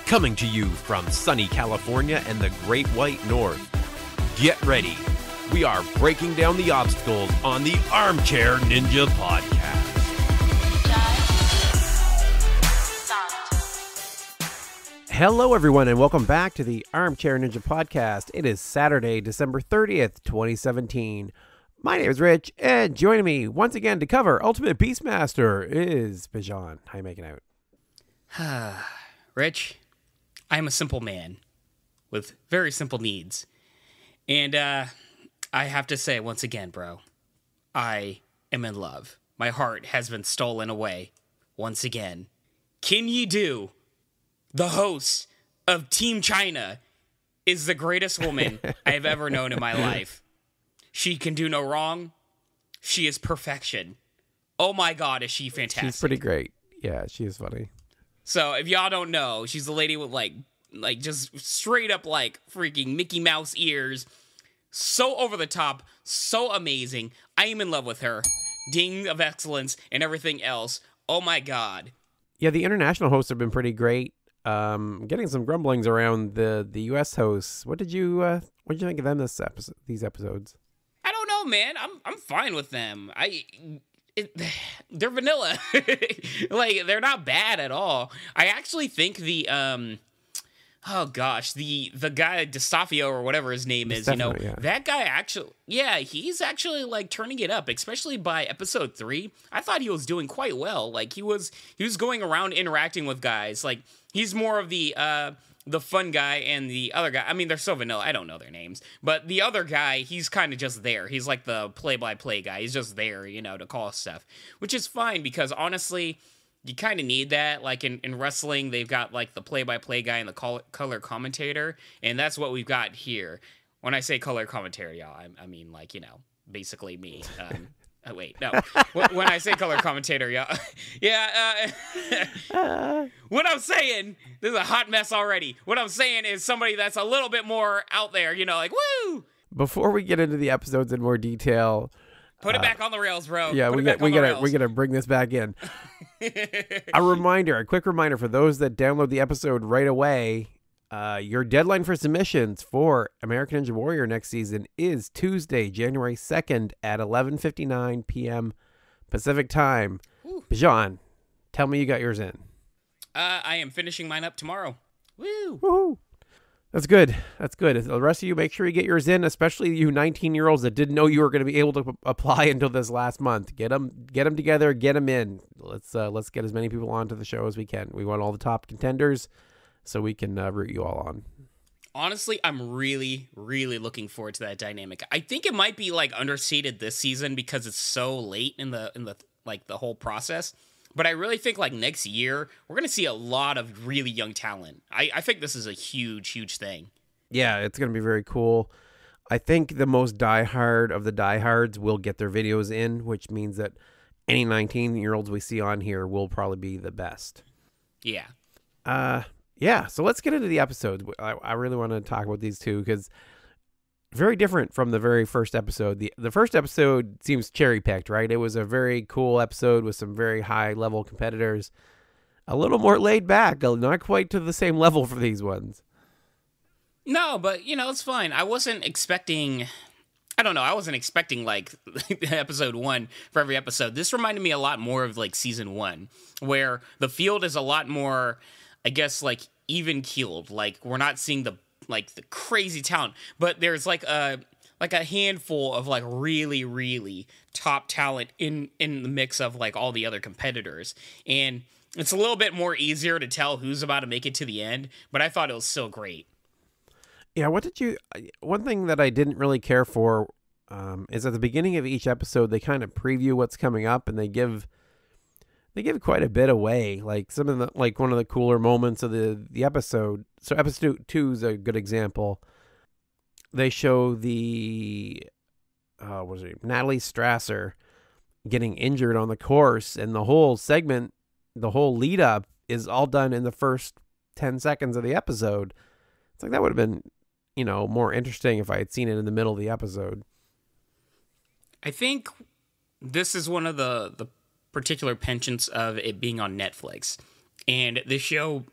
Coming to you from sunny California and the Great White North. Get ready. We are breaking down the obstacles on the Armchair Ninja Podcast. Hello, everyone, and welcome back to the Armchair Ninja Podcast. It is Saturday, December 30th, 2017. My name is Rich, and joining me once again to cover Ultimate Beastmaster is Bijan. How you making out? Rich, I'm a simple man with very simple needs. And I have to say once again, bro, I am in love. My heart has been stolen away once again. Can ye do? The host of Team China is the greatest woman I have ever known in my life. She can do no wrong. She is perfection. Oh my God, is she fantastic. She's pretty great. Yeah, she is funny. So if y'all don't know, she's the lady with like just straight up like freaking Mickey Mouse ears. So over the top, so amazing. I am in love with her. Ding of excellence and everything else. Oh my God. Yeah, the international hosts have been pretty great. Getting some grumblings around the U.S. hosts. What did you think of them these episodes? I don't know, man. I'm fine with them. They're vanilla. Like, they're not bad at all. I actually think the guy DeStafio or whatever his name is, yeah. That guy he's actually like turning it up, especially by episode 3. I thought he was doing quite well. Like he was going around interacting with guys. Like he's more of the fun guy, and the other guy, I mean, they're so vanilla, I don't know their names. But the other guy, he's kind of just there. He's like the play-by-play guy. He's just there, to call stuff. Which is fine, because honestly, you kind of need that. Like in wrestling, they've got like the play-by-play guy and the color commentator. And that's what we've got here. When I say color commentator, y'all, I mean like, basically me. Wait, no. When I say color commentator, yeah. What I'm saying, this is a hot mess already. What I'm saying is somebody that's a little bit more out there, like, woo! Before we get into the episodes in more detail, put it back on the rails, bro. Yeah, we gotta bring this back in. A quick reminder for those that download the episode right away. Your deadline for submissions for American Ninja Warrior next season is Tuesday, January 2nd at 11:59 p.m. Pacific time. Bijan, tell me you got yours in. I am finishing mine up tomorrow. Woo! Woohoo! That's good. The rest of you, make sure you get yours in, especially you 19-year-olds that didn't know you were going to be able to apply until this last month. Get them together, get them in. Let's get as many people onto the show as we can. We want all the top contenders, so we can root you all on. Honestly, I'm really, really looking forward to that dynamic. I think it might be like understated this season because it's so late in the like the whole process. But I really think like next year we're gonna see a lot of really young talent. I think this is a huge, huge thing. Yeah, it's gonna be very cool. I think the most diehard of the diehards will get their videos in, which means that any 19-year-olds we see on here will probably be the best. Yeah. Yeah, so let's get into the episodes. I really want to talk about these two because very different from the very first episode. The first episode seems cherry-picked, right? It was a very cool episode with some very high-level competitors. A little more laid back, not quite to the same level for these ones. No, but, it's fine. I wasn't expecting like episode 1 for every episode. This reminded me a lot more of like season 1, where the field is a lot more, I guess, like even keeled. Like we're not seeing the crazy talent, but there's like a handful of like really, really top talent in the mix of like all the other competitors. And it's a little bit more easier to tell who's about to make it to the end, but I thought it was still great. Yeah, one thing that I didn't really care for is at the beginning of each episode, they kind of preview what's coming up, and they give quite a bit away. Like some of the, like one of the cooler moments of the episode. So episode 2 is a good example. They show Natalie Strasser getting injured on the course, and the whole segment, the whole lead up is all done in the first 10 seconds of the episode. It's like that would have been, more interesting if I had seen it in the middle of the episode. I think this is one of the particular penchants of it being on Netflix. And the show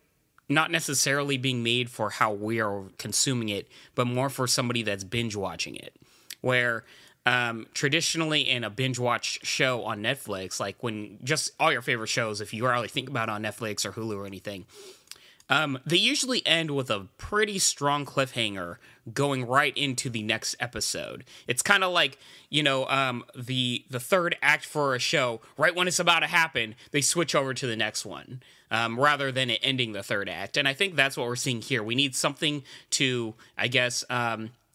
not necessarily being made for how we are consuming it, but more for somebody that's binge watching it. Where traditionally in a binge watch show on Netflix, like when just all your favorite shows, if you really think about it on Netflix or Hulu or anything, they usually end with a pretty strong cliffhanger going right into the next episode. It's kind of like, the third act for a show, right when it's about to happen, they switch over to the next one, rather than it ending the third act. And I think that's what we're seeing here. We need something to, I guess,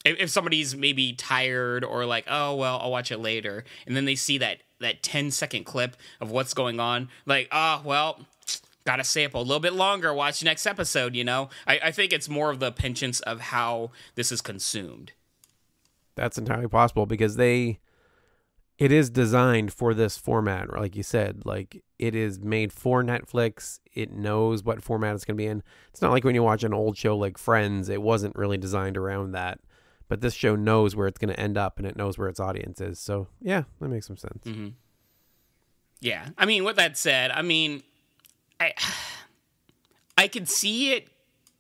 if somebody's maybe tired or like, oh, well, I'll watch it later, and then they see that 10-second clip of what's going on, like, gotta stay up a little bit longer, watch the next episode, I think it's more of the penchant of how this is consumed. That's entirely possible because it is designed for this format, like you said. Like, it is made for Netflix. It knows what format it's going to be in. It's not like when you watch an old show like Friends, it wasn't really designed around that. But this show knows where it's going to end up, and it knows where its audience is. So, yeah, that makes some sense. Mm-hmm. Yeah. I mean, with that said, I could see it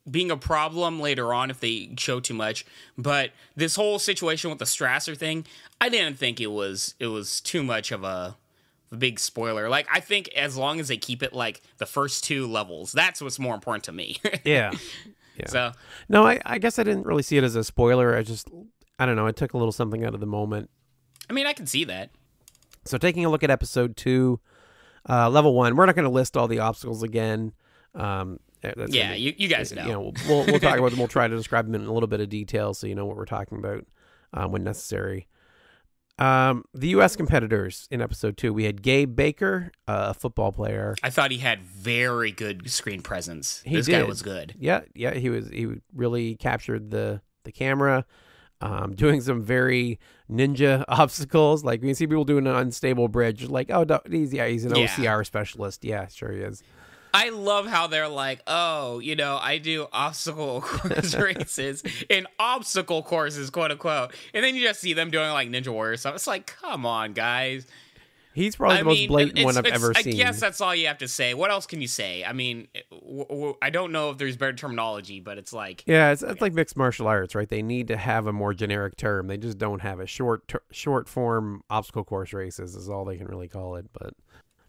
being a problem later on if they show too much, but this whole situation with the Strasser thing, I didn't think it was too much of a big spoiler. Like, I think as long as they keep it like the first 2 levels, that's what's more important to me. Yeah. So no, I guess I didn't really see it as a spoiler. I don't know. It took a little something out of the moment. I mean, I can see that. So taking a look at episode 2, level 1, we're not going to list all the obstacles again. You guys know. We'll talk about them. We'll try to describe them in a little bit of detail so you know what we're talking about when necessary. The U.S. competitors in episode 2, we had Gabe Baker, a football player. I thought he had very good screen presence. This guy was good. Yeah, he really captured the camera, doing some very ninja obstacles. Like, when you see people doing an unstable bridge, like, oh, he's an OCR specialist. Yeah, sure he is. I love how they're like, oh, I do obstacle course races and obstacle courses, quote unquote. And then you just see them doing like Ninja Warrior stuff. It's like, come on, guys. He's probably the most blatant one I've ever seen. I guess that's all you have to say. What else can you say? I mean, I don't know if there's better terminology, but it's like... Yeah, it's like mixed martial arts, right? They need to have a more generic term. They just don't have a short form obstacle course races is all they can really call it, but...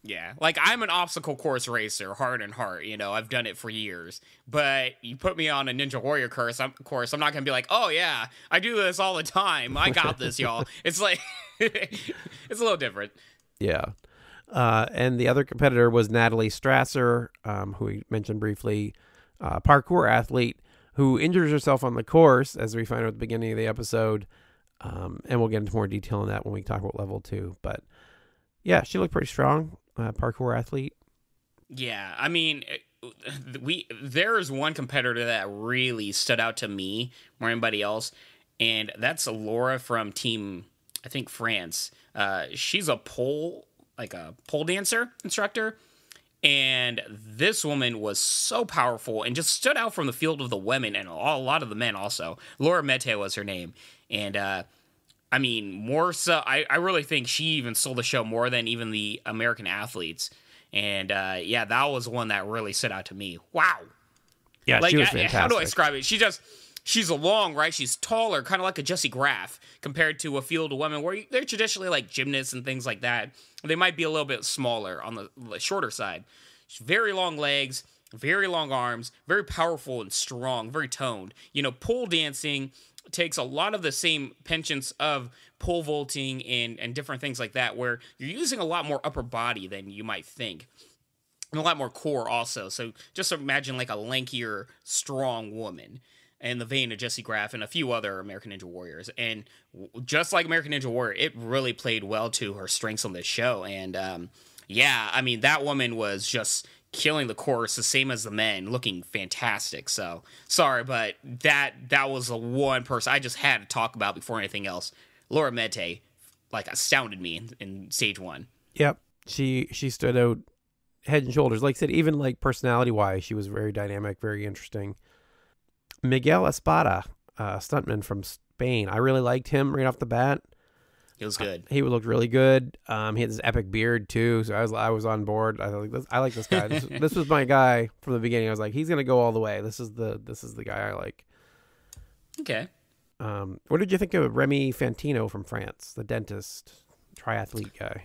Yeah, like, I'm an obstacle course racer, heart and heart, I've done it for years. But you put me on a Ninja Warrior course, I'm not going to be like, oh, yeah, I do this all the time. I got this, y'all. It's like, it's a little different. Yeah. And the other competitor was Natalie Strasser, who we mentioned briefly, parkour athlete who injures herself on the course, as we find out at the beginning of the episode. And we'll get into more detail on that when we talk about level 2. But yeah, she looked pretty strong. Parkour athlete. Yeah, I mean, there's one competitor that really stood out to me more than anybody else, and that's Laura from Team, I think, France. She's a pole dancer instructor, and this woman was so powerful and just stood out from the field of the women and a lot of the men also. Laura Mete was her name, and I mean, more so, I really think she even stole the show more than even the American athletes. And, that was one that really stood out to me. Wow. Yeah, she was fantastic. How do I describe it? She's long, right? She's taller, kind of like a Jessie Graff, compared to a field of women where they're traditionally like gymnasts and things like that. They might be a little bit smaller on the shorter side. Very long legs, very long arms, very powerful and strong, very toned. Pole dancing takes a lot of the same penchants of pole vaulting and different things like that, where you're using a lot more upper body than you might think, and a lot more core also. So just imagine like a lankier, strong woman in the vein of Jessie Graff and a few other American Ninja Warriors. And just like American Ninja Warrior, it really played well to her strengths on this show. And I mean, that woman was just killing the course the same as the men, looking fantastic. So sorry, but that was the one person I just had to talk about before anything else. Laura Mete astounded me in stage 1. Yep, she stood out head and shoulders. Like I said, even like personality wise, she was very dynamic, very interesting. Miguel Espada, stuntman from Spain, I really liked him right off the bat. He was good. He looked really good. He had this epic beard too, so I was on board. I like this guy. This was my guy from the beginning. I was like, he's gonna go all the way. This is the guy I like. Okay. What did you think of Remy Fantino from France, the dentist, triathlete guy?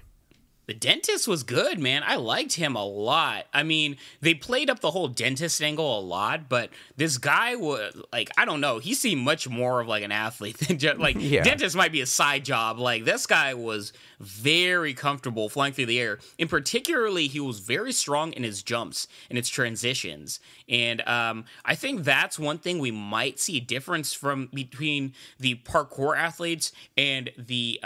The dentist was good, man. I liked him a lot. I mean, they played up the whole dentist angle a lot, but this guy was like, I don't know. He seemed much more of like an athlete than just like dentist might be a side job. Like this guy was very comfortable flying through the air. And particularly, he was very strong in his jumps and its transitions. And I think that's one thing we might see a difference between the parkour athletes and the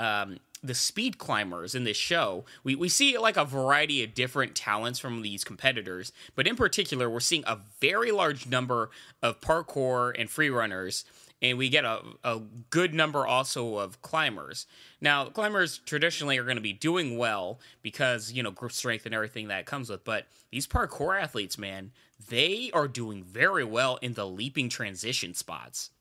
speed climbers in this show. We see like a variety of different talents from these competitors, but in particular, we're seeing a very large number of parkour and free runners, and we get a good number also of climbers. Now, climbers traditionally are going to be doing well because, grip strength and everything that comes with, but these parkour athletes, man, they are doing very well in the leaping transition spots.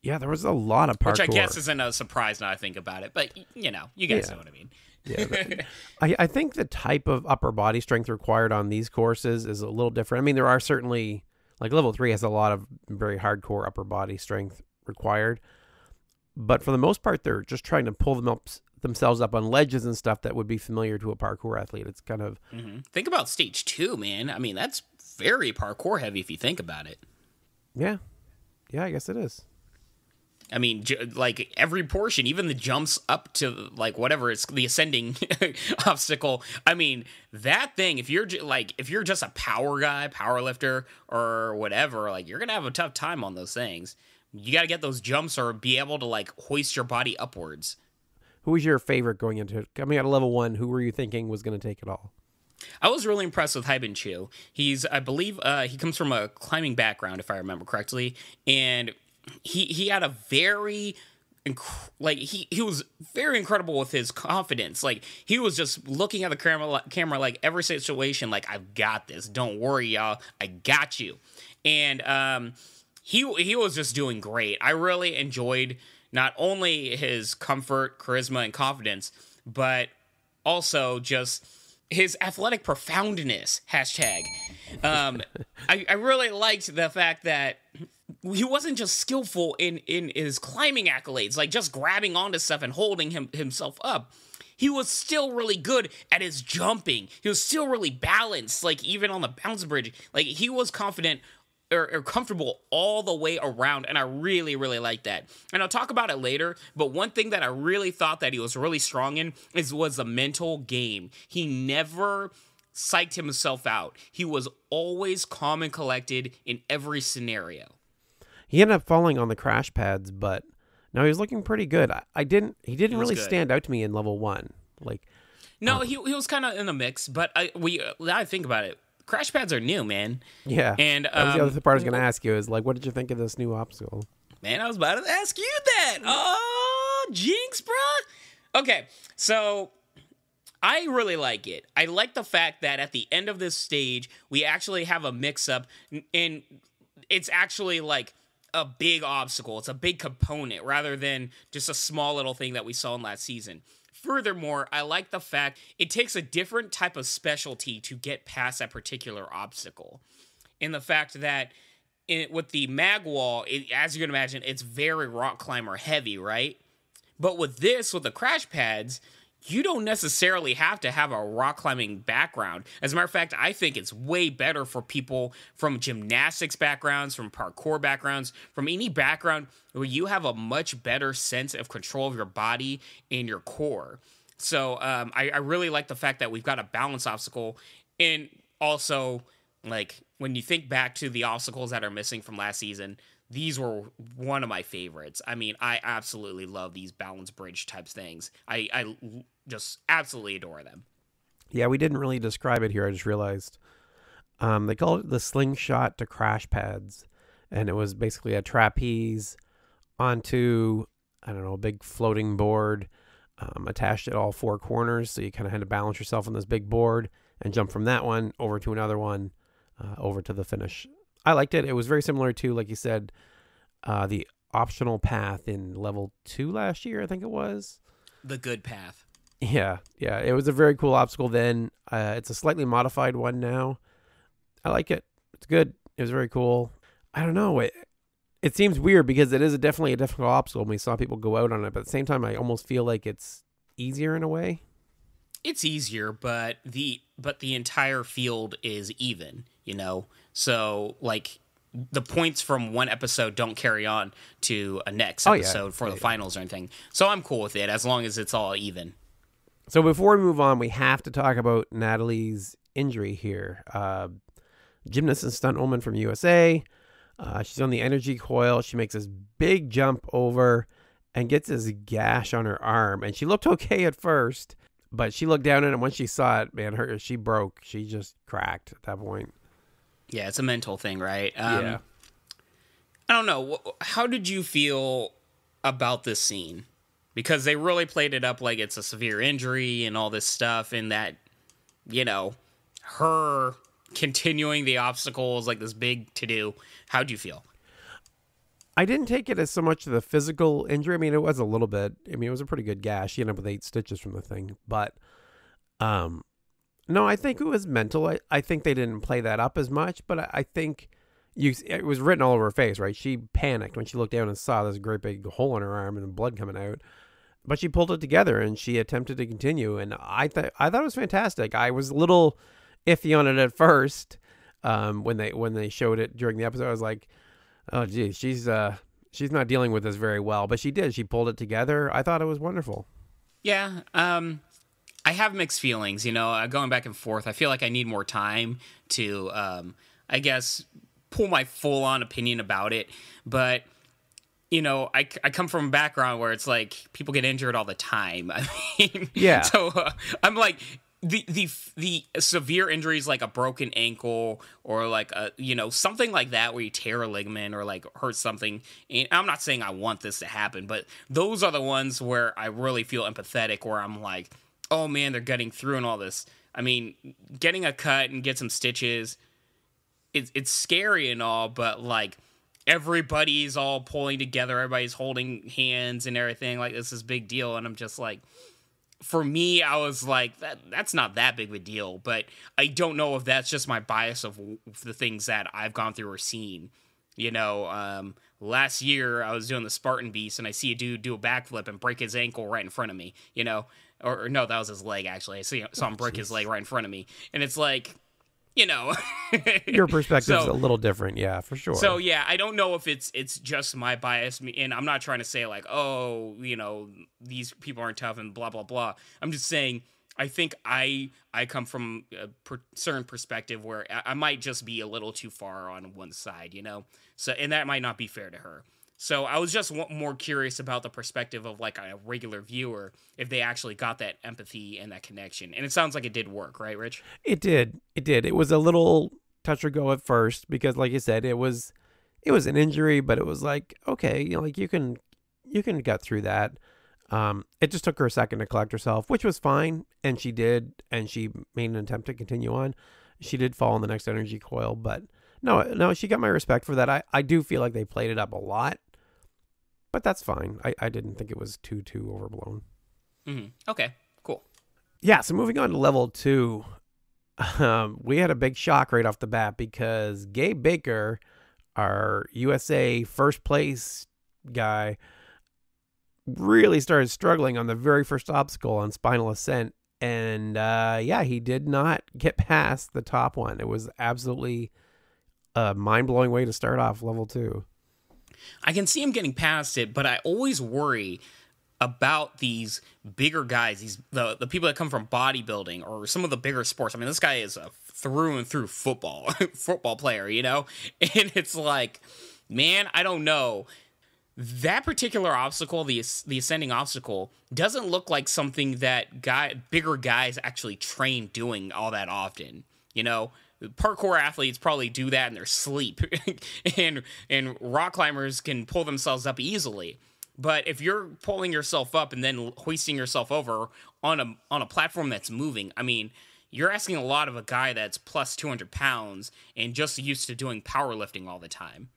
Yeah, there was a lot of parkour. Which I guess isn't a surprise now I think about it, but, you guys know what I mean. Yeah, I think the type of upper body strength required on these courses is a little different. I mean, there are certainly, like level 3 has a lot of very hardcore upper body strength required. But for the most part, they're just trying to pull themselves up on ledges and stuff that would be familiar to a parkour athlete. It's kind of... Mm-hmm. Think about stage 2, man. I mean, that's very parkour heavy if you think about it. Yeah. Yeah, I guess it is. I mean, like every portion, even the jumps up to like whatever it's the ascending obstacle. I mean, that thing, if you're just a power guy, power lifter or whatever, like you're going to have a tough time on those things. You got to get those jumps or be able to like hoist your body upwards. Who was your favorite going into coming out of level 1? Who were you thinking was going to take it all? I was really impressed with Haibin Chu. I believe he comes from a climbing background, if I remember correctly. And he had a very he was very incredible with his confidence. Like he was just looking at the camera like every situation, like I've got this. Don't worry, y'all. I got you. And he was just doing great. I really enjoyed not only his comfort, charisma, and confidence, but also just his athletic profoundness. #. I really liked the fact that he wasn't just skillful in his climbing accolades, like just grabbing onto stuff and holding himself up. He was still really good at his jumping. He was still really balanced, like even on the bounce bridge. Like he was confident or comfortable all the way around, and I really, really like that. And I'll talk about it later, but one thing that I really thought that he was really strong in was the mental game. He never psyched himself out. He was always calm and collected in every scenario. He ended up falling on the crash pads, but no, he was looking pretty good. He didn't really stand out to me in level 1. Like, no, he was kind of in the mix, but I think about it. Crash pads are new, man. Yeah, and that was the other part I was going to ask you is like, what did you think of this new obstacle? Man, I was about to ask you that. Oh, jinx, bro. Okay, so I really like it. I like the fact that at the end of this stage, we actually have a mix-up, and it's actually like a big obstacle. It's a big component rather than just a small little thing that we saw in last season. Furthermore, I like the fact it takes a different type of specialty to get past that particular obstacle. And the fact that with the mag wall, as you can imagine, it's very rock climber heavy, right? But with the crash pads, you don't necessarily have to have a rock climbing background. As a matter of fact, I think it's way better for people from gymnastics backgrounds, from parkour backgrounds, from any background where you have a much better sense of control of your body and your core. So I really like the fact that we've got a balance obstacle. And also, like, when you think back to the obstacles that are missing from last season, these were one of my favorites. I mean, I absolutely love these balance bridge types things. I just absolutely adore them. Yeah, we didn't really describe it here. I just realized they call it the slingshot to crash pads. And it was basically a trapeze onto, I don't know, a big floating board attached at all 4 corners. So you kind of had to balance yourself on this big board and jump from that one over to another one, over to the finish. I liked it. It was very similar to, like you said, the optional path in level 2 last year, I think it was. the good path. Yeah, it was a very cool obstacle then. It's a slightly modified one now. I like it. It's good. It was very cool. I don't know. It seems weird because it is definitely a difficult obstacle and we saw people go out on it, but at the same time I almost feel like it's easier in a way. It's easier, but the entire field is even, So like the points from one episode don't carry on to a next episode for the finals or anything. So I'm cool with it as long as it's all even. So before we move on, we have to talk about Natalie's injury here. Gymnast and stunt woman from USA. She's on the energy coil. She makes this big jump over and gets this gash on her arm. And she looked okay at first, but she looked down at it. And when she saw it, man, she broke. She just cracked at that point. Yeah, it's a mental thing, right? Yeah. I don't know. How did you feel about this scene? Because they really played it up like it's a severe injury and all this stuff, and that, her continuing the obstacles like this big to-do. How'd you feel? I didn't take it as so much the physical injury. I mean, it was a little bit. I mean, it was a pretty good gash. She ended up with 8 stitches from the thing. But, no, I think it was mental. I think they didn't play that up as much, but I think it was written all over her face, right? She panicked when she looked down and saw this great big hole in her arm and blood coming out. But she pulled it together and she attempted to continue. And I thought it was fantastic. I was a little iffy on it at first. When they showed it during the episode, I was like, oh geez, she's not dealing with this very well. But she did. She pulled it together. I thought it was wonderful. Yeah. I have mixed feelings, going back and forth. I feel like I need more time to, I guess, pull my full on opinion about it. But I come from a background where it's like people get injured all the time. I mean, yeah. So I'm like the severe injuries like a broken ankle or like something like that where you tear a ligament or like hurt something. And I'm not saying I want this to happen, but those are the ones where I really feel empathetic. Where I'm like, oh man, they're getting through and all this. I mean, getting a cut and get some stitches, it's scary and all, but like. Everybody's all pulling together. Everybody's holding hands and everything. Like, this is a big deal. And I'm just like, for me, I was like, that's not that big of a deal. But I don't know if that's just my bias of the things that I've gone through or seen. Last year I was doing the Spartan Beast and I see a dude do a backflip and break his ankle right in front of me, or no, that was his leg actually. I saw him break his leg right in front of me. And it's like, your perspective's a little different. Yeah, for sure. So yeah, I don't know if it's just my bias, and I'm not trying to say like, oh, these people aren't tough and blah, blah, blah. I'm just saying, I think I come from a certain perspective where I might just be a little too far on one side, So, and that might not be fair to her. So I was just more curious about the perspective of like a regular viewer, if they actually got that empathy and that connection. And it sounds like it did work, right, Rich? It did. It was a little touch or go at first because, like you said, it was an injury, but it was like, okay, like you can get through that. It just took her a second to collect herself, which was fine, and she did, and she made an attempt to continue on. She did fall in the next energy coil, but no, she got my respect for that. I do feel like they played it up a lot. But that's fine. I didn't think it was too overblown. Mm-hmm. Okay, cool. Yeah, so moving on to level 2, we had a big shock right off the bat because Gabe Baker, our USA first place guy, really started struggling on the very first obstacle on Spinal Ascent. And he did not get past the top one. It was absolutely a mind-blowing way to start off level 2. I can see him getting past it, but I always worry about these bigger guys, the people that come from bodybuilding or some of the bigger sports. I mean, this guy is a through and through football player, And it's like, man, I don't know. That particular obstacle, the ascending obstacle, doesn't look like something that bigger guys actually train doing all that often, Parkour athletes probably do that in their sleep, and rock climbers can pull themselves up easily. But if you're pulling yourself up and then hoisting yourself over on a platform that's moving, I mean, you're asking a lot of a guy that's plus 200 pounds and just used to doing powerlifting all the time.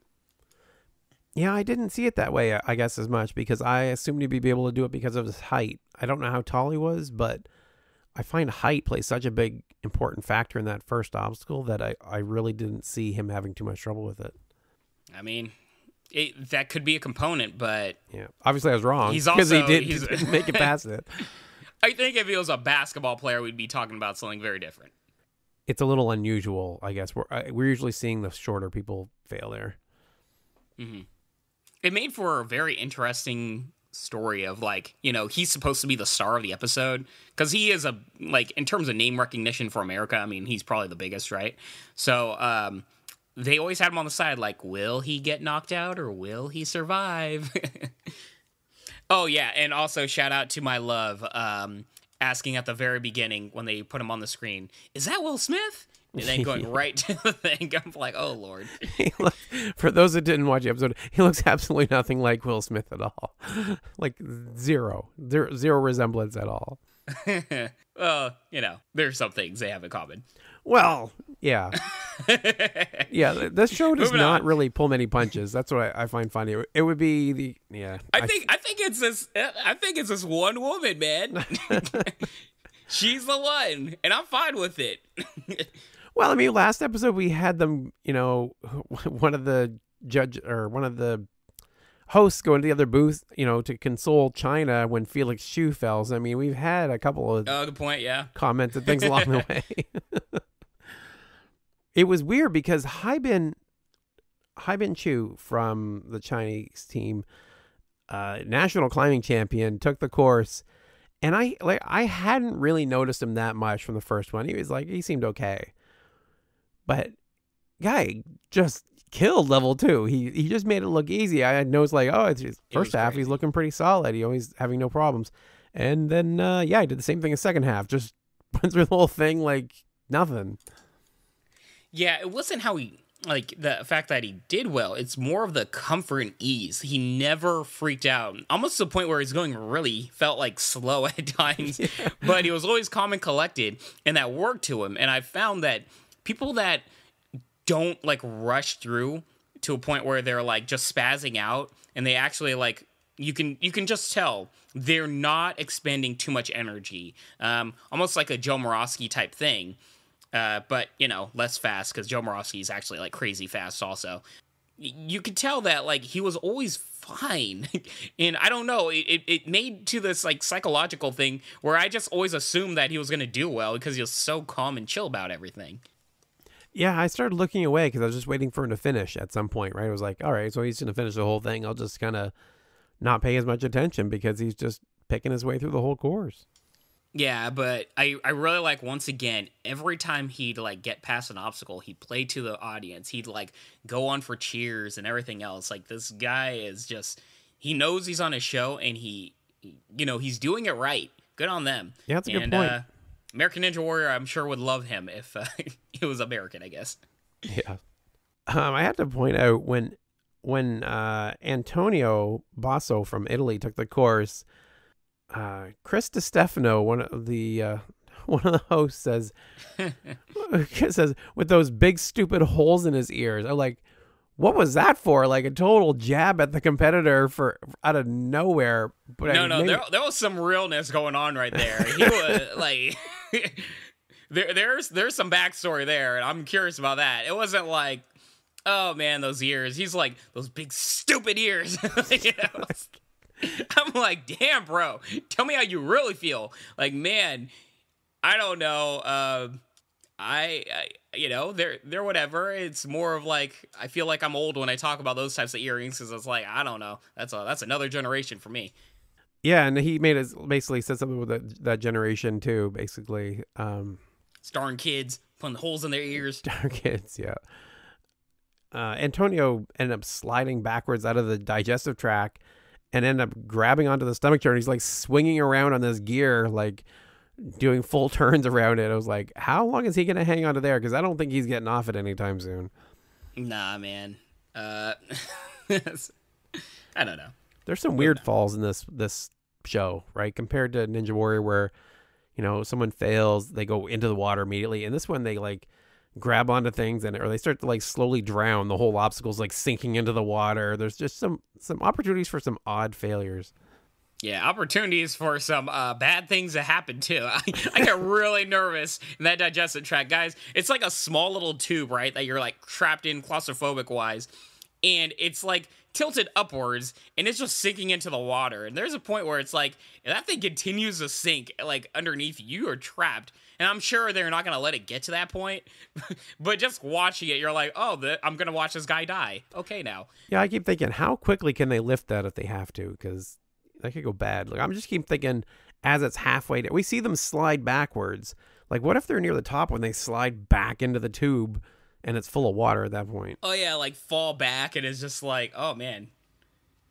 Yeah, I didn't see it that way, I guess, as much, because I assumed he'd be able to do it because of his height. I don't know how tall he was, but I find height plays such a big, important factor in that first obstacle that I really didn't see him having too much trouble with it. I mean, that could be a component, but... Yeah, obviously I was wrong, he's because also, he didn't make it past it. I think if he was a basketball player, we'd be talking about something very different. It's a little unusual, I guess. We're usually seeing the shorter people fail there. Mm-hmm. It made for a very interesting story of, like, you know, he's supposed to be the star of the episode because he is in terms of name recognition for America, I mean, he's probably the biggest, right? So they always had him on the side, like, will he get knocked out or will he survive? Oh, yeah, and also shout out to my love asking at the very beginning when they put him on the screen, is that Will Smith? And then going right to the thing. I'm like, oh, Lord. For those that didn't watch the episode, he looks absolutely nothing like Will Smith at all. Like zero resemblance at all. Well, you know, there's some things they have in common. Well, yeah. Yeah, this show does not really pull many punches. That's what I find funny. It would be I think it's this one woman, man. She's the one, and I'm fine with it. Well, I mean, last episode we had them, you know, one of the hosts go into the other booth, you know, to console China when Felix's shoe fell. I mean, we've had a couple of good point, yeah, comments and things along the way. It was weird because Haibin Chu from the Chinese team, national climbing champion, took the course, and I hadn't really noticed him that much from the first one. He seemed okay. But guy just killed level 2. He just made it look easy. I had noticed it's his first half. He's looking pretty solid. He always having no problems. And then, he did the same thing in the second half. Just went through the whole thing like nothing. Yeah, it wasn't how he, like, the fact that he did well. It's more of the comfort and ease. He never freaked out. Almost to the point where he's going really felt like slow at times. Yeah. But he was always calm and collected. And that worked to him. And I found that people that don't like rush through to a point where they're like just spazzing out and they actually like you can just tell they're not expending too much energy, almost like a Joe Morosky type thing, but you know, less fast because Joe Morosky is actually like crazy fast also. You could tell that like he was always fine. And I don't know, it made to this like psychological thing where I just always assumed that he was going to do well because he was so calm and chill about everything. Yeah, I started looking away because I was just waiting for him to finish at some point, right? I was like, all right, so he's going to finish the whole thing. I'll just kind of not pay as much attention because he's just picking his way through the whole course. Yeah, but I really like, once again, every time he'd like get past an obstacle, he'd play to the audience. He'd like go on for cheers and everything else. Like, this guy is just, he knows he's on a show and he you know, he's doing it right. Good on them. Yeah, that's a good point. American Ninja Warrior, I'm sure, would love him if he was American, I guess. Yeah. I have to point out when Antonio Basso from Italy took the course, Chris DiStefano, one of the hosts, says with those big stupid holes in his ears. I'm like, what was that for? Like a total jab at the competitor for out of nowhere. But there was some realness going on right there. He was like, there's some backstory there, and I'm curious about that. It wasn't like, oh man, those ears. He's like, those big stupid ears. You know? I'm like, damn, bro. Tell me how you really feel. Like, man, I don't know. I you know, they're whatever. It's more of like, I feel like I'm old when I talk about those types of earrings because it's like, I don't know. That's another generation for me. Yeah, and he made it basically said something with that generation too. Basically, starring kids putting holes in their ears. Darn kids, yeah. Antonio ended up sliding backwards out of the digestive tract and ended up grabbing onto the stomach turn. He's like swinging around on this gear, like doing full turns around it. I was like, how long is he going to hang on to there? Because I don't think he's getting off it anytime soon. Nah, man. I don't know. There's some weird falls in this show, right? Compared to Ninja Warrior, where, you know, someone fails, they go into the water immediately. And this one, they like grab onto things or they start to like slowly drown. The whole obstacle's like sinking into the water. There's just some opportunities for some odd failures. Yeah, opportunities for some bad things to happen too. I get really nervous in that digestive tract, guys. It's like a small little tube, right, that you're like trapped in claustrophobic wise, and it's like tilted upwards, and it's just sinking into the water. And there's a point where it's like, if that thing continues to sink like underneath you, you are trapped. And I'm sure they're not gonna let it get to that point, but just watching it, you're like, oh, I'm gonna watch this guy die. Okay, now. Yeah, I keep thinking, how quickly can they lift that if they have to? Because that could go bad. Like, I'm just keep thinking, as it's halfway down, we see them slide backwards. Like, what if they're near the top when they slide back into the tube and it's full of water at that point? Oh yeah, like fall back, and it's just like, oh man.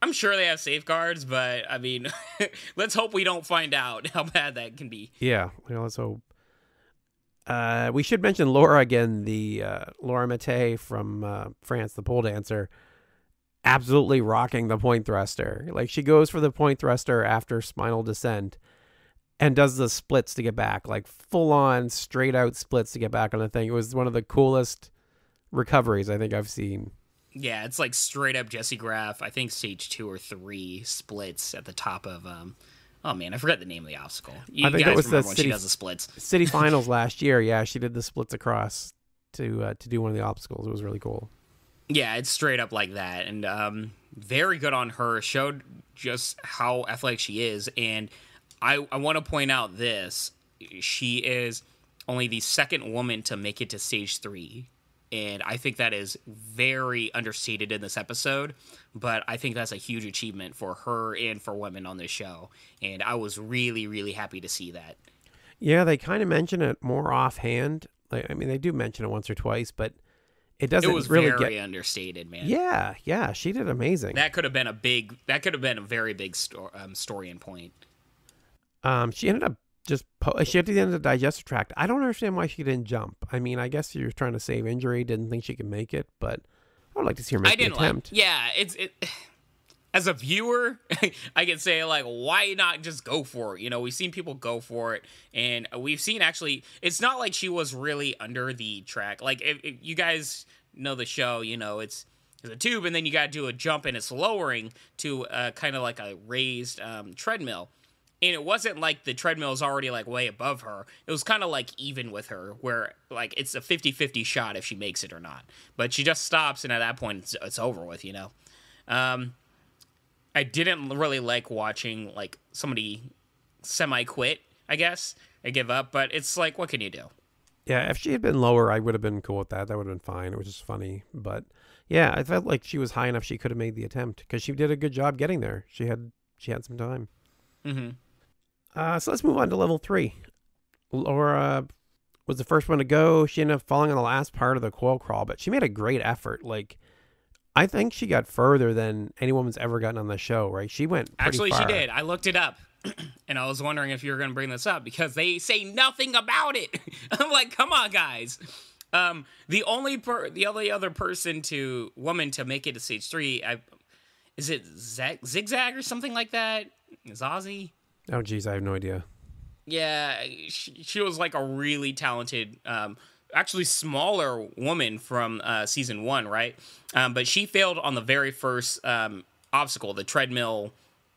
I'm sure they have safeguards, but I mean, let's hope we don't find out how bad that can be. Yeah, well, let's hope. We should mention Laura again, the Laura Mattei from France, the pole dancer, absolutely rocking the point thruster. Like, she goes for the point thruster after spinal descent and does the splits to get back, like full on straight out splits to get back on the thing. It was one of the coolest recoveries I think I've seen. Yeah, it's like straight up Jesse Graff. I think stage 2 or 3 splits at the top of oh man, I forgot the name of the obstacle. You I think guys that was remember the when city, she does the splits. City finals last year. Yeah, she did the splits across to do one of the obstacles. It was really cool. Yeah, it's straight up like that, and very good on her. Showed just how athletic she is, and I want to point out this: she is only the second woman to make it to stage 3. And I think that is very understated in this episode, but I think that's a huge achievement for her and for women on this show. And I was really, really happy to see that. Yeah, they kind of mention it more offhand. Like, I mean, they do mention it once or twice, but it doesn't really very understated, man. Yeah, she did amazing. That could have been a very big story and point. She ended up she had to the end of the digestive tract. I don't understand why she didn't jump. I mean, I guess you're trying to save injury, didn't think she could make it, but I would like to see her make the attempt. As a viewer, I can say, like, why not just go for it? You know, we've seen people go for it, and we've seen, actually, it's not like she was really under the track. Like, if you guys know the show, you know, it's a tube, and then you got to do a jump, and it's lowering to kind of like a raised treadmill. And it wasn't like the treadmill is already, like, way above her. It was kind of, like, even with her, where, like, it's a 50-50 shot if she makes it or not. But she just stops, and at that point, it's over with, you know? I didn't really like watching, like, somebody semi-quit, I guess. I give up, but it's like, what can you do? Yeah, if she had been lower, I would have been cool with that. That would have been fine. It was just funny. But, yeah, I felt like she was high enough she could have made the attempt, because she did a good job getting there. She had some time. Mm-hmm. So let's move on to level 3. Laura was the first one to go. She ended up falling on the last part of the coil crawl, but she made a great effort. Like, I think she got further than any woman's ever gotten on the show, right? She went pretty far. Actually, she did. I looked it up, and I was wondering if you were going to bring this up, because they say nothing about it. I'm like, come on, guys. The only other woman to make it to stage 3, is it Zigzag or something like that? Zazie? Oh, geez, I have no idea. Yeah, she was like a really talented, actually smaller woman from season 1, right? But she failed on the very first obstacle, the treadmill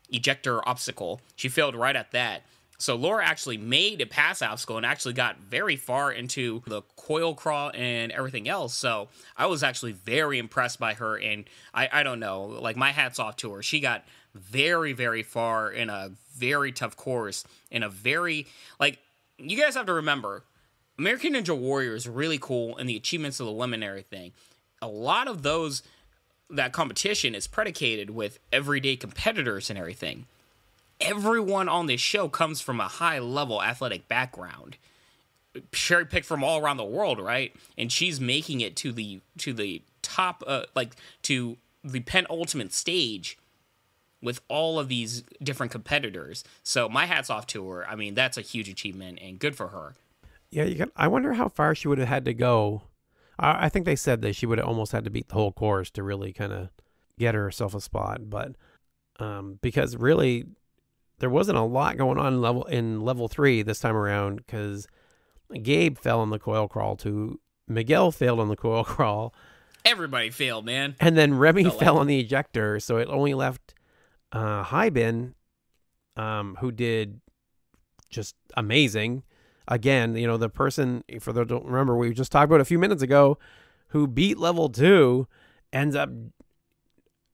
ejector obstacle. She failed right at that. So Laura actually made it past obstacle and actually got very far into the coil crawl and everything else. So I was actually very impressed by her, and I don't know, like, my hat's off to her. She got very, very far in a very tough course, in a very, like, you guys have to remember, American Ninja Warrior is really cool, and the achievements of the women and everything. A lot of that competition is predicated with everyday competitors and everything. Everyone on this show comes from a high-level athletic background, cherry-picked from all around the world, right? And she's making it to the top, to the penultimate stage with all of these different competitors. So my hat's off to her. I mean, that's a huge achievement, and good for her. Yeah, I wonder how far she would have had to go. I think they said that she would have almost had to beat the whole course to really kind of get herself a spot. But because really, there wasn't a lot going on in level 3 this time around, because Gabe fell in the coil crawl to Miguel failed on the coil crawl. Everybody failed, man. And then Remy fell on the ejector, so it only left Hybin, who did just amazing. Again, the person, for those who don't remember, we just talked about a few minutes ago, who beat level 2, ends up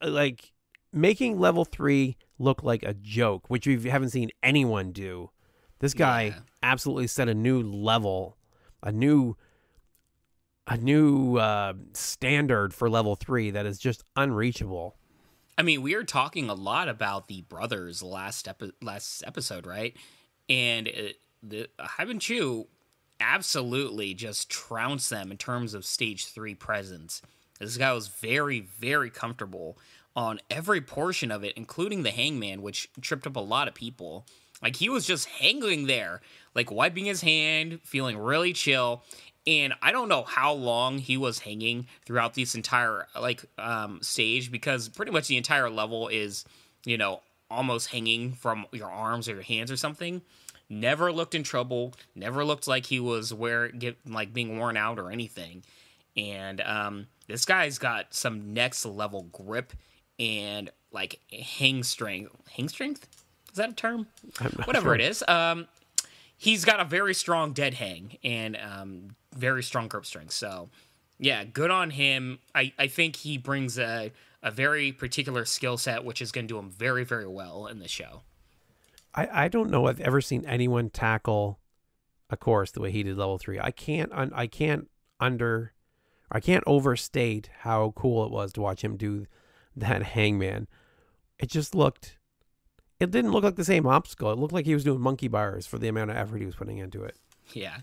like making level 3 look like a joke, which we haven't seen anyone do. This guy absolutely set a new level, a new standard for level 3 that is just unreachable. I mean, we are talking a lot about the brothers last episode, right? And the Hyben Chu absolutely just trounced them in terms of stage 3 presence. This guy was very, very comfortable on every portion of it, including the hangman, which tripped up a lot of people. Like, he was just hanging there, like wiping his hand, feeling really chill. And I don't know how long he was hanging throughout this entire stage, because pretty much the entire level is, almost hanging from your arms or your hands or something. Never looked in trouble. Never looked like he was being worn out or anything. And this guy's got some next level grip and like hang strength. Hang strength? Is that a term? Whatever sure. It is. He's got a very strong dead hang and very strong grip strength. So, yeah, good on him. I think he brings a very particular skill set, which is going to do him very, very well in this show. I don't know I've ever seen anyone tackle a course the way he did level 3. I can't overstate how cool it was to watch him do that hangman. It didn't look like the same obstacle. It looked like he was doing monkey bars for the amount of effort he was putting into it. Yeah.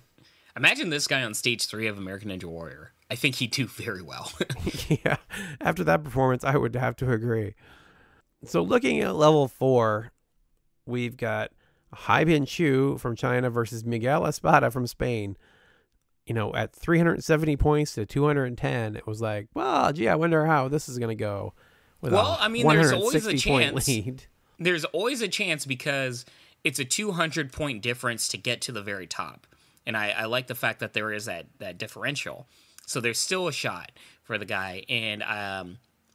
Imagine this guy on stage 3 of American Ninja Warrior. I think he'd do very well. Yeah. After that performance, I would have to agree. So looking at level 4, we've got Hyben Chu from China versus Miguel Espada from Spain. At 370 points to 210, it was like, well, gee, I wonder how this is going to go. There's always a chance. Lead. There's always a chance because it's a 200-point difference to get to the very top. And I like the fact that there is that differential. So there's still a shot for the guy. And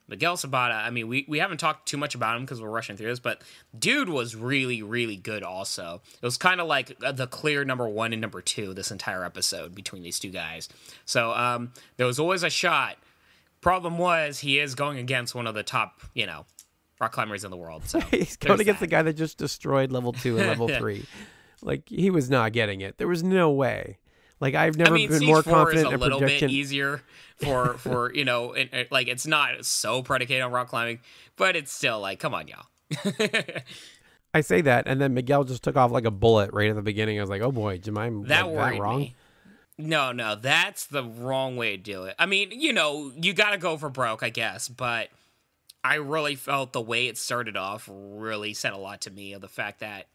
Miguel Sabata, I mean, we haven't talked too much about him because we're rushing through this, but dude was really, really good also. It was kind of like the clear number 1 and number 2 this entire episode between these two guys. So there was always a shot. Problem was, he is going against one of the top, rock climbers in the world. So he's going against the guy that just destroyed level 2 and level 3. Like, he was not getting it. There was no way. Like, I've never been more confident in a prediction. A little bit easier for like, it's not so predicated on rock climbing, but it's still like, come on, y'all. I say that, and then Miguel just took off like a bullet right at the beginning. I was like, oh boy, am I that wrong? Me. No, that's the wrong way to do it. I mean, you got to go for broke, I guess, but I really felt the way it started off really said a lot to me of the fact that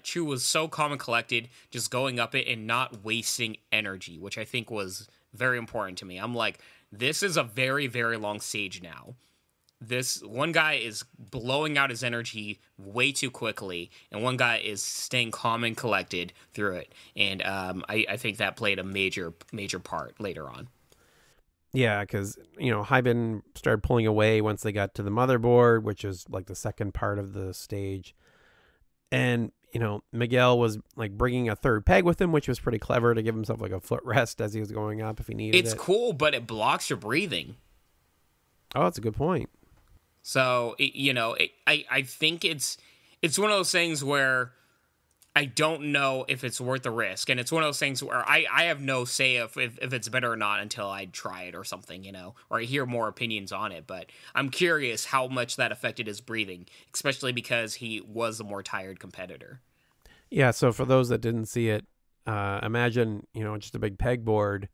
Chu was so calm and collected, just going up it and not wasting energy, which I think was very important to me. I'm like, this is a very, very long stage now. This one guy is blowing out his energy way too quickly, and one guy is staying calm and collected through it. And I think that played a major, major part later on. Yeah, because, Hyben started pulling away once they got to the motherboard, which is like the second part of the stage. And, Miguel was like bringing a third peg with him, which was pretty clever to give himself like a footrest as he was going up if he needed it. It's cool, but it blocks your breathing. Oh, that's a good point. So, I think it's one of those things where I don't know if it's worth the risk. And it's one of those things where I have no say if it's better or not until I try it or something, or I hear more opinions on it. But I'm curious how much that affected his breathing, especially because he was the more tired competitor. Yeah, so for those that didn't see it, imagine, just a big pegboard,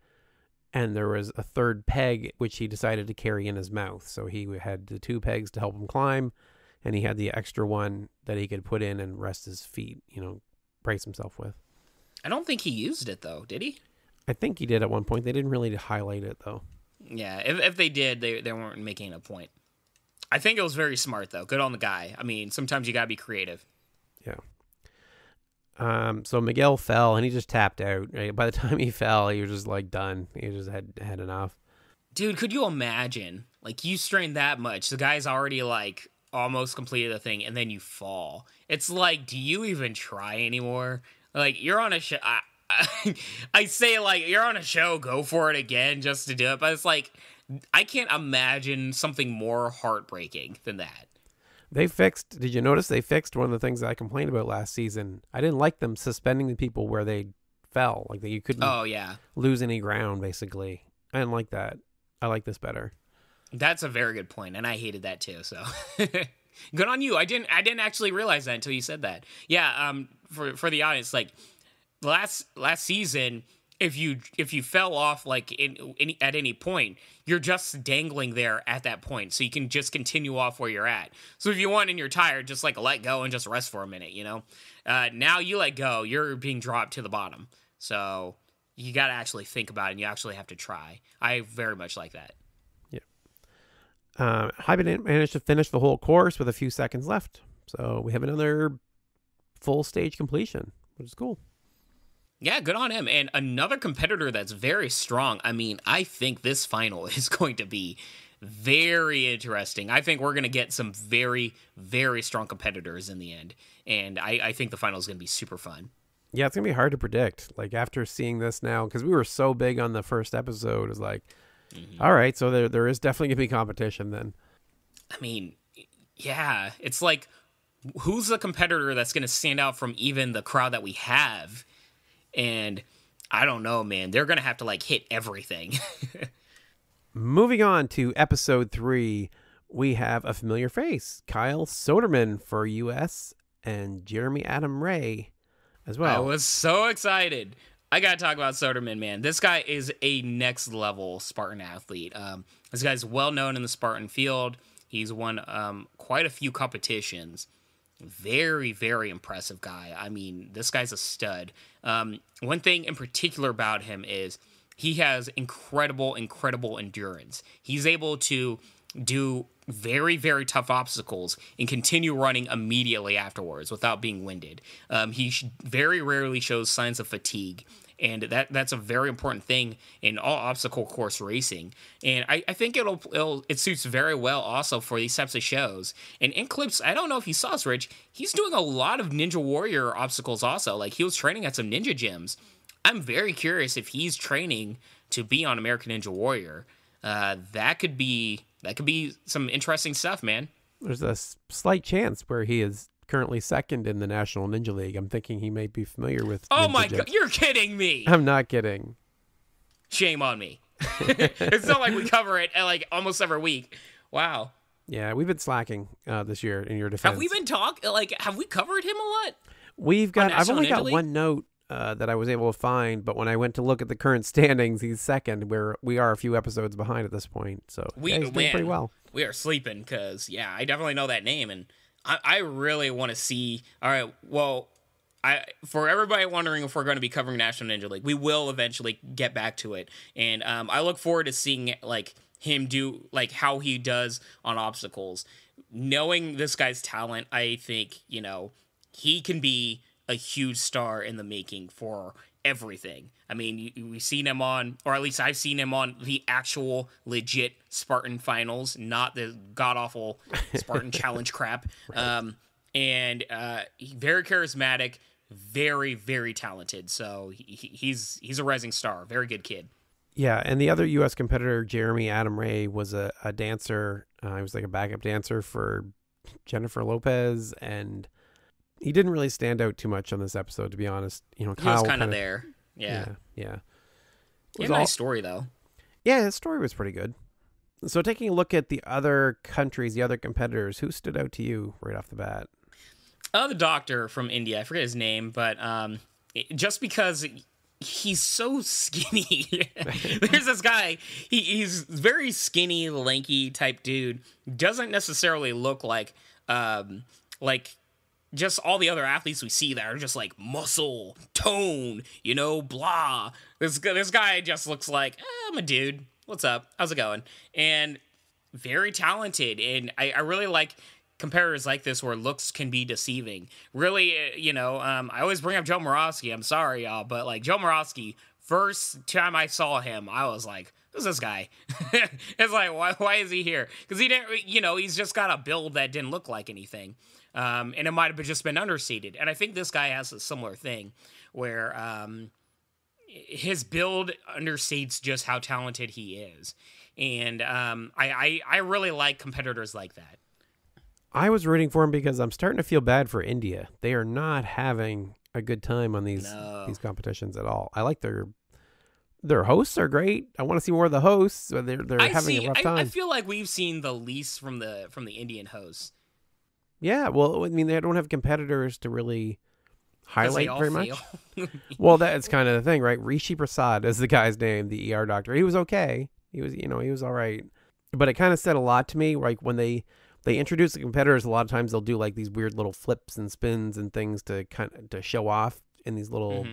and there was a third peg, which he decided to carry in his mouth. So he had the 2 pegs to help him climb, and he had the extra one that he could put in and rest his feet, brace himself with. I don't think he used it, though, did he? I think he did at one point. They didn't really highlight it, though. Yeah, if they did, they weren't making a point. I think it was very smart, though. Good on the guy. I mean, sometimes you gotta be creative. Yeah. So Miguel fell and he just tapped out. Right? By the time he fell, he was just like done. He just had enough. Dude, could you imagine? Like, you strain that much, the guy's already, like, almost completed the thing, and then you fall. It's like, do you even try anymore? Like, you're on a show. I say, like, you're on a show, go for it again just to do it. But it's like, I can't imagine something more heartbreaking than that. Did you notice they fixed one of the things that I complained about last season? I didn't like them suspending the people where they fell. Like, that you couldn't lose any ground, basically. I didn't like that. I like this better. That's a very good point, and I hated that too. So, good on you. I didn't actually realize that until you said that. Yeah. For the audience, like last season, if you fell off like at any point, you're just dangling there at that point, so you can just continue off where you're at. So if you want and you're tired, just like let go and just rest for a minute. You know. Now you let go, you're being dropped to the bottom. So you got to actually think about it, and you actually have to try. I very much like that. Hyben managed to finish the whole course with a few seconds left. So we have another full stage completion, which is cool. Yeah, good on him. And another competitor that's very strong. I mean, I think this final is going to be very interesting. I think we're going to get some very, very strong competitors in the end. And I think the final is going to be super fun. Yeah, it's going to be hard to predict. Like, after seeing this now, because we were so big on the first episode, it's like, all right, so there is definitely going to be competition then. I mean, yeah, it's like, who's the competitor that's going to stand out from even the crowd that we have? And I don't know, man. They're going to have to, like, hit everything. Moving on to episode 3, we have a familiar face, Kyle Soderman for US and Jeremy Adam Ray as well. I was so excited. I got to talk about Soderman, man. This guy is a next level Spartan athlete. This guy's well known in the Spartan field. He's won quite a few competitions. Very, very impressive guy. I mean, this guy's a stud. One thing in particular about him is he has incredible endurance. He's able to do very, very tough obstacles and continue running immediately afterwards without being winded. He very rarely shows signs of fatigue. And that's a very important thing in all obstacle course racing. And I think it suits very well also for these types of shows. And in clips, I don't know if you saw this, Rich, he's doing a lot of Ninja Warrior obstacles also. Like, he was training at some ninja gyms. I'm very curious if he's training to be on American Ninja Warrior. That could be some interesting stuff, man. There's a slight chance where he is currently second in the National Ninja League. I'm thinking he may be familiar with Oh Ninja my Jits. God, you're kidding me. I'm not kidding. Shame on me. It's not like we cover it like almost every week. Wow. Yeah, we've been slacking this year in your defense. Have we been have we covered him a lot? I've only got one note that I was able to find, but when I went to look at the current standings, he's second, where we are a few episodes behind at this point. So he's doing pretty well. We are sleeping because, yeah, I definitely know that name, and I really want to see. All right, well, for everybody wondering if we're going to be covering National Ninja League, we will eventually get back to it, and I look forward to seeing like him do like how he does on obstacles. Knowing this guy's talent, I think he can be a huge star in the making for everything. I mean, we've seen him on, or at least I've seen him on the actual legit Spartan finals, not the god-awful Spartan challenge crap. Right. And very charismatic, very, very talented. So he's a rising star. Very good kid. Yeah, and the other U.S. competitor, Jeremy Adam Ray, was a dancer. He was like a backup dancer for Jennifer Lopez, and he didn't really stand out too much on this episode, to be honest. Kyle he was kind of there. Yeah. He had a nice story, though. Yeah, his story was pretty good. So taking a look at the other countries, the other competitors, who stood out to you right off the bat? The doctor from India. I forget his name, but just because he's so skinny. There's this guy. He's very skinny, lanky type dude. Doesn't necessarily look like just all the other athletes we see that are just like muscle, tone, blah. This guy just looks like, I'm a dude. What's up? How's it going? And very talented. And I really like competitors like this where looks can be deceiving. Really, I always bring up Joe Morosky. I'm sorry, y'all, but like Joe Morosky, first time I saw him, I was like, who's this guy? It's like, why is he here? Because he didn't, he's just got a build that didn't look like anything. And it might have just been underseeded. And I think this guy has a similar thing where his build understates just how talented he is. And I really like competitors like that. I was rooting for him because I'm starting to feel bad for India. They are not having a good time on these competitions at all. I like their hosts are great. I want to see more of the hosts. They're having a rough time. I feel like we've seen the least from the Indian hosts. Yeah, well, I mean, they don't have competitors to really highlight very much. Well, that's kind of the thing, right? Rishi Prasad is the guy's name, the ER doctor. He was okay. He was all right. But it kind of said a lot to me, like when they introduce the competitors, a lot of times they'll do like these weird little flips and spins and things to to show off in these little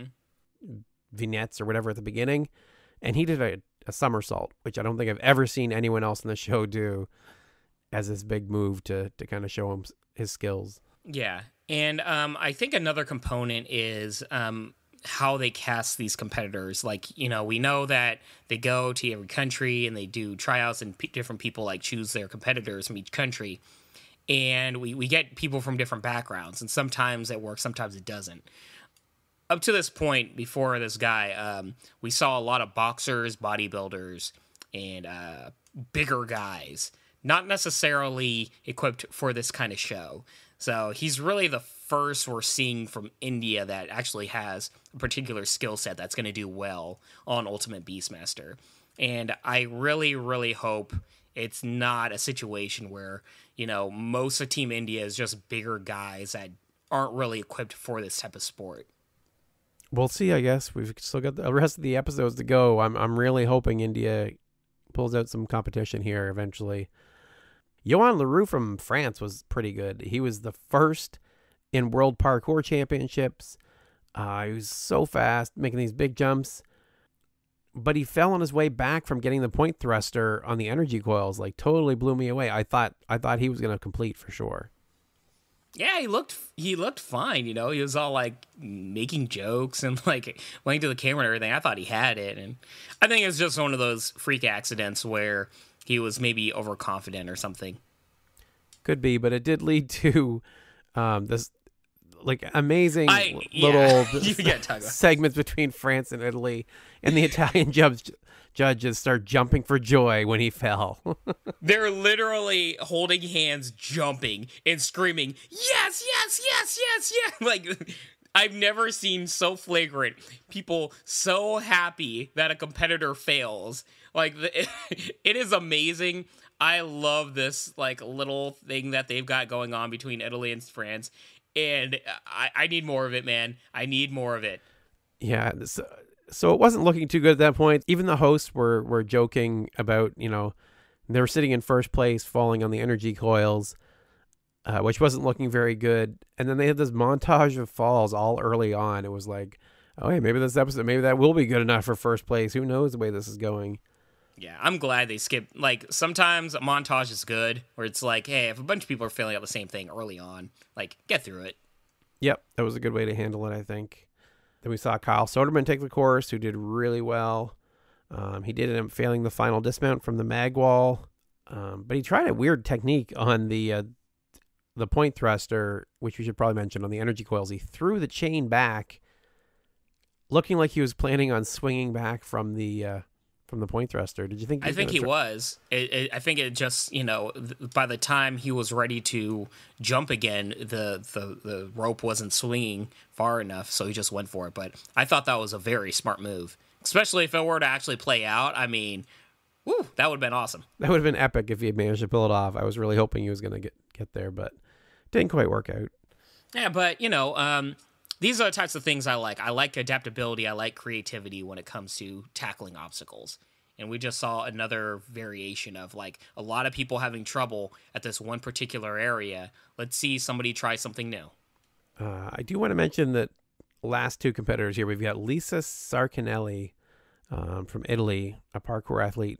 vignettes or whatever at the beginning. And he did a somersault, which I don't think I've ever seen anyone else in the show do as this big move to kind of show him his skills. Yeah. And I think another component is how they cast these competitors. Like, we know that they go to every country and they do tryouts and different people like choose their competitors from each country. And we get people from different backgrounds, and sometimes it works, sometimes it doesn't. Up to this point, before this guy, we saw a lot of boxers, bodybuilders, and bigger guys, not necessarily equipped for this kind of show. So he's really the first we're seeing from India that actually has a particular skill set that's going to do well on Ultimate Beastmaster. And I really, really hope it's not a situation where, most of Team India is just bigger guys that aren't really equipped for this type of sport. We'll see, I guess. We've still got the rest of the episodes to go. I'm really hoping India pulls out some competition here eventually. Johan Leroux from France was pretty good. He was the first in World Parkour Championships. He was so fast, making these big jumps. But he fell on his way back from getting the point thruster on the energy coils. Like, totally blew me away. I thought he was going to complete for sure. Yeah, he looked fine. He was all like making jokes and like went to the camera and everything. I thought he had it, and I think it's just one of those freak accidents where he was maybe overconfident or something. Could be, but it did lead to this like amazing little segments between France and Italy, and the Italian judges start jumping for joy when he fell. They're literally holding hands, jumping and screaming, yes, yes, yes, yes, yes. Like, I've never seen so flagrant people so happy that a competitor fails. Like, it is amazing. I love this like little thing that they've got going on between Italy and France. And I need more of it, man. I need more of it. Yeah, so it wasn't looking too good at that point. Even the hosts were joking about, they were sitting in first place, falling on the energy coils, which wasn't looking very good. And then they had this montage of falls all early on. It was like, oh, hey, maybe this episode, maybe that will be good enough for first place. Who knows the way this is going? Yeah, I'm glad they skipped. Like, sometimes a montage is good, where it's like, hey, if a bunch of people are failing out the same thing early on, like, get through it. Yep, that was a good way to handle it, I think. Then we saw Kyle Soderman take the course, who did really well. He did end up failing the final dismount from the mag wall, but he tried a weird technique on the point thruster, which we should probably mention, on the energy coils. He threw the chain back, looking like he was planning on swinging back from the point thruster. Did you think? I think he was. I think it just, by the time he was ready to jump again, the rope wasn't swinging far enough, so he just went for it. But I thought that was a very smart move, especially if it were to actually play out. I mean, woo, that would have been awesome. That would have been epic if he had managed to pull it off. I was really hoping he was going to get there, but didn't quite work out. Yeah, but, these are the types of things I like. I like adaptability. I like creativity when it comes to tackling obstacles. And we just saw another variation of, like, a lot of people having trouble at this one particular area. Let's see somebody try something new. I do want to mention that last two competitors here, we've got Lisa Sarcanelli from Italy, a parkour athlete.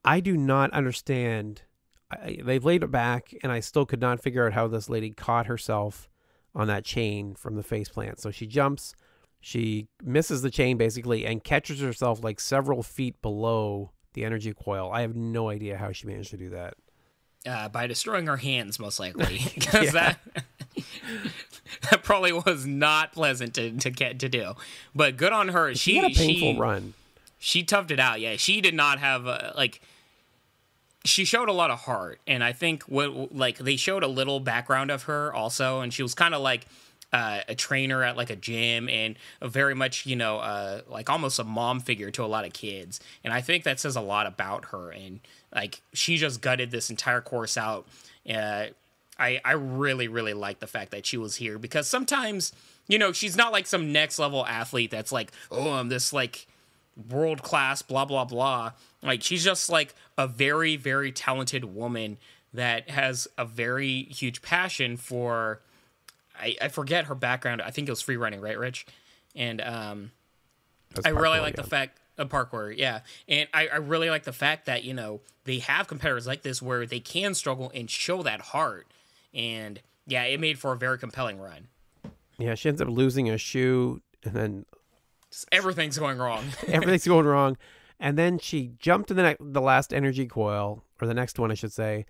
I do not understand they laid it back, and I still could not figure out how this lady caught herself on that chain from the faceplant. So she jumps, she misses the chain basically, and catches herself like several feet below the energy coil. I have no idea how she managed to do that. By destroying her hands, most likely, because that probably was not pleasant to do. But good on her. She had a painful run. She toughed it out. Yeah, she did not have she showed a lot of heart, and I think they showed a little background of her also, and she was kind of like a trainer at like a gym, and a very much like almost a mom figure to a lot of kids, and I think that says a lot about her. And like she just gutted this entire course out. I really really like the fact that she was here, because sometimes she's not like some next level athlete that's like, oh, I'm this like world class blah blah blah. Like she's just like a very very talented woman that has a very huge passion for, I forget her background. I think it was free running, right, Rich? And I really like the fact of parkour, yeah. And I really like the fact that they have competitors like this where they can struggle and show that heart. And yeah, it made for a very compelling run. Yeah, she ends up losing a shoe, and then everything's going wrong. Everything's going wrong. And then she jumped to the last energy coil, or the next one, I should say,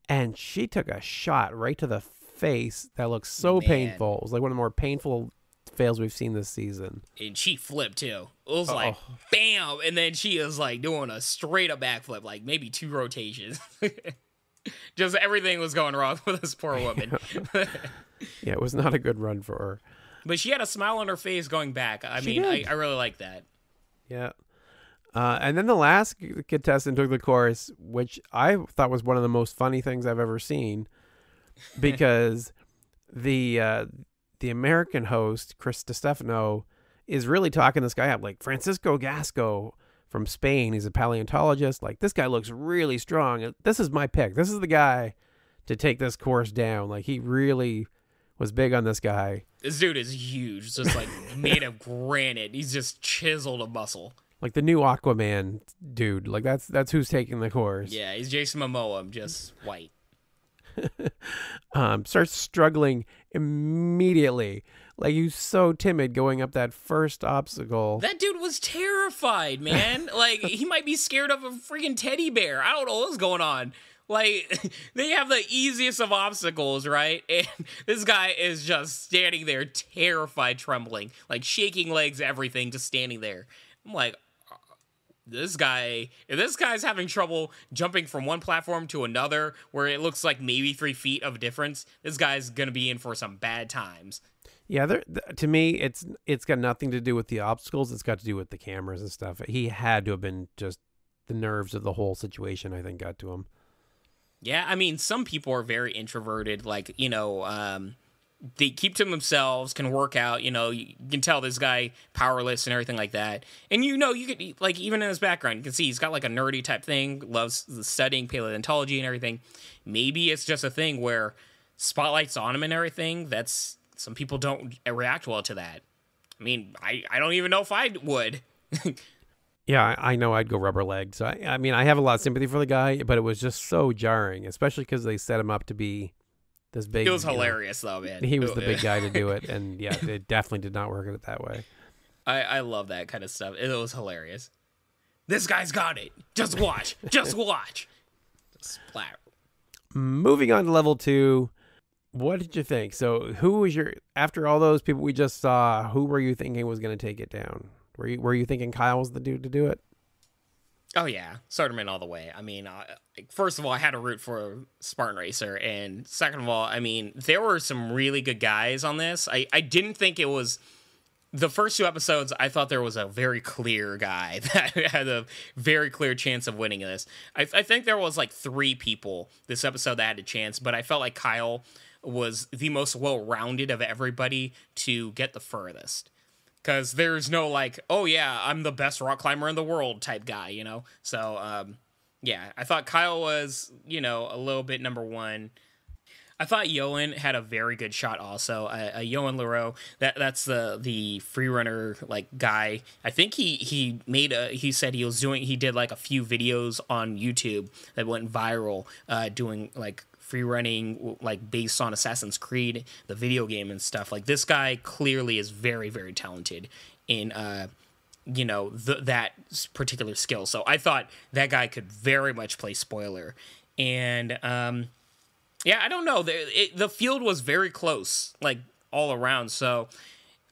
and she took a shot right to the face that looks so painful. It was like one of the more painful fails we've seen this season. And she flipped too. It was like bam, and then she is like doing a straight up backflip, like maybe 2 rotations. Just everything was going wrong with this poor woman. Yeah, it was not a good run for her. But she had a smile on her face going back. I really like that. Yeah. And then the last contestant took the course, which I thought was one of the most funny things I've ever seen, because the American host, Chris DiStefano, is really talking this guy up, like Francisco Gasco from Spain. He's a paleontologist. Like, this guy looks really strong. This is my pick. This is the guy to take this course down. Like, he really was big on this guy. This dude is huge. It's just like made of granite. He's just chiseled of muscle. Like the new Aquaman dude. Like that's who's taking the course. Yeah, he's Jason Momoa, just white. Starts struggling immediately. Like, he was so timid going up that first obstacle. That dude was terrified, man. Like, he might be scared of a freaking teddy bear. I don't know what's going on. Like, they have the easiest of obstacles, right? And this guy is just standing there, terrified, trembling, like shaking legs, everything, just standing there. I'm like, if this guy's having trouble jumping from one platform to another where it looks like maybe 3 feet of difference, this guy's going to be in for some bad times. Yeah, to me, it's got nothing to do with the obstacles. It's got to do with the cameras and stuff. He had to have been just the nerves of the whole situation, I think, got to him. Yeah, I mean, some people are very introverted, like, they keep to themselves, can work out, you can tell this guy powerless and everything like that. And you could, like, even in his background, you can see he's got like a nerdy type thing, loves studying paleontology and everything. Maybe it's just a thing where spotlight's on him and everything. Some people don't react well to that. I mean, I don't even know if I would. Yeah, I know I'd go rubber legged. So, I mean, I have a lot of sympathy for the guy, but it was just so jarring, especially because they set him up to be this big. It was hilarious, though, man. He was the big guy to do it, and yeah, it definitely did not work it that way. I love that kind of stuff. It was hilarious. This guy's got it. Just watch. Just watch. Splat. Moving on to level 2, what did you think? So, who was after all those people we just saw, who were you thinking was going to take it down? Were you thinking Kyle was the dude to do it? Oh, yeah. Soderman all the way. I mean, first of all, I had to root for Spartan Racer. And second of all, I mean, there were some really good guys on this. I didn't think it was... The first 2 episodes, I thought there was a very clear guy that had a very clear chance of winning this. I think there was like 3 people this episode that had a chance, but I felt like Kyle was the most well-rounded of everybody to get the furthest. Because there's no like, oh yeah, I'm the best rock climber in the world type guy, So, yeah, I thought Kyle was, a little bit number 1. I thought Yoan had a very good shot also. Yoan Leroux, that's the free runner like guy. I think he said he did like a few videos on YouTube that went viral, doing like free running like based on Assassin's Creed, the video game and stuff. Like this guy clearly is very, very talented in that particular skill. So I thought that guy could very much play spoiler. And yeah, I don't know. The field was very close, like all around. So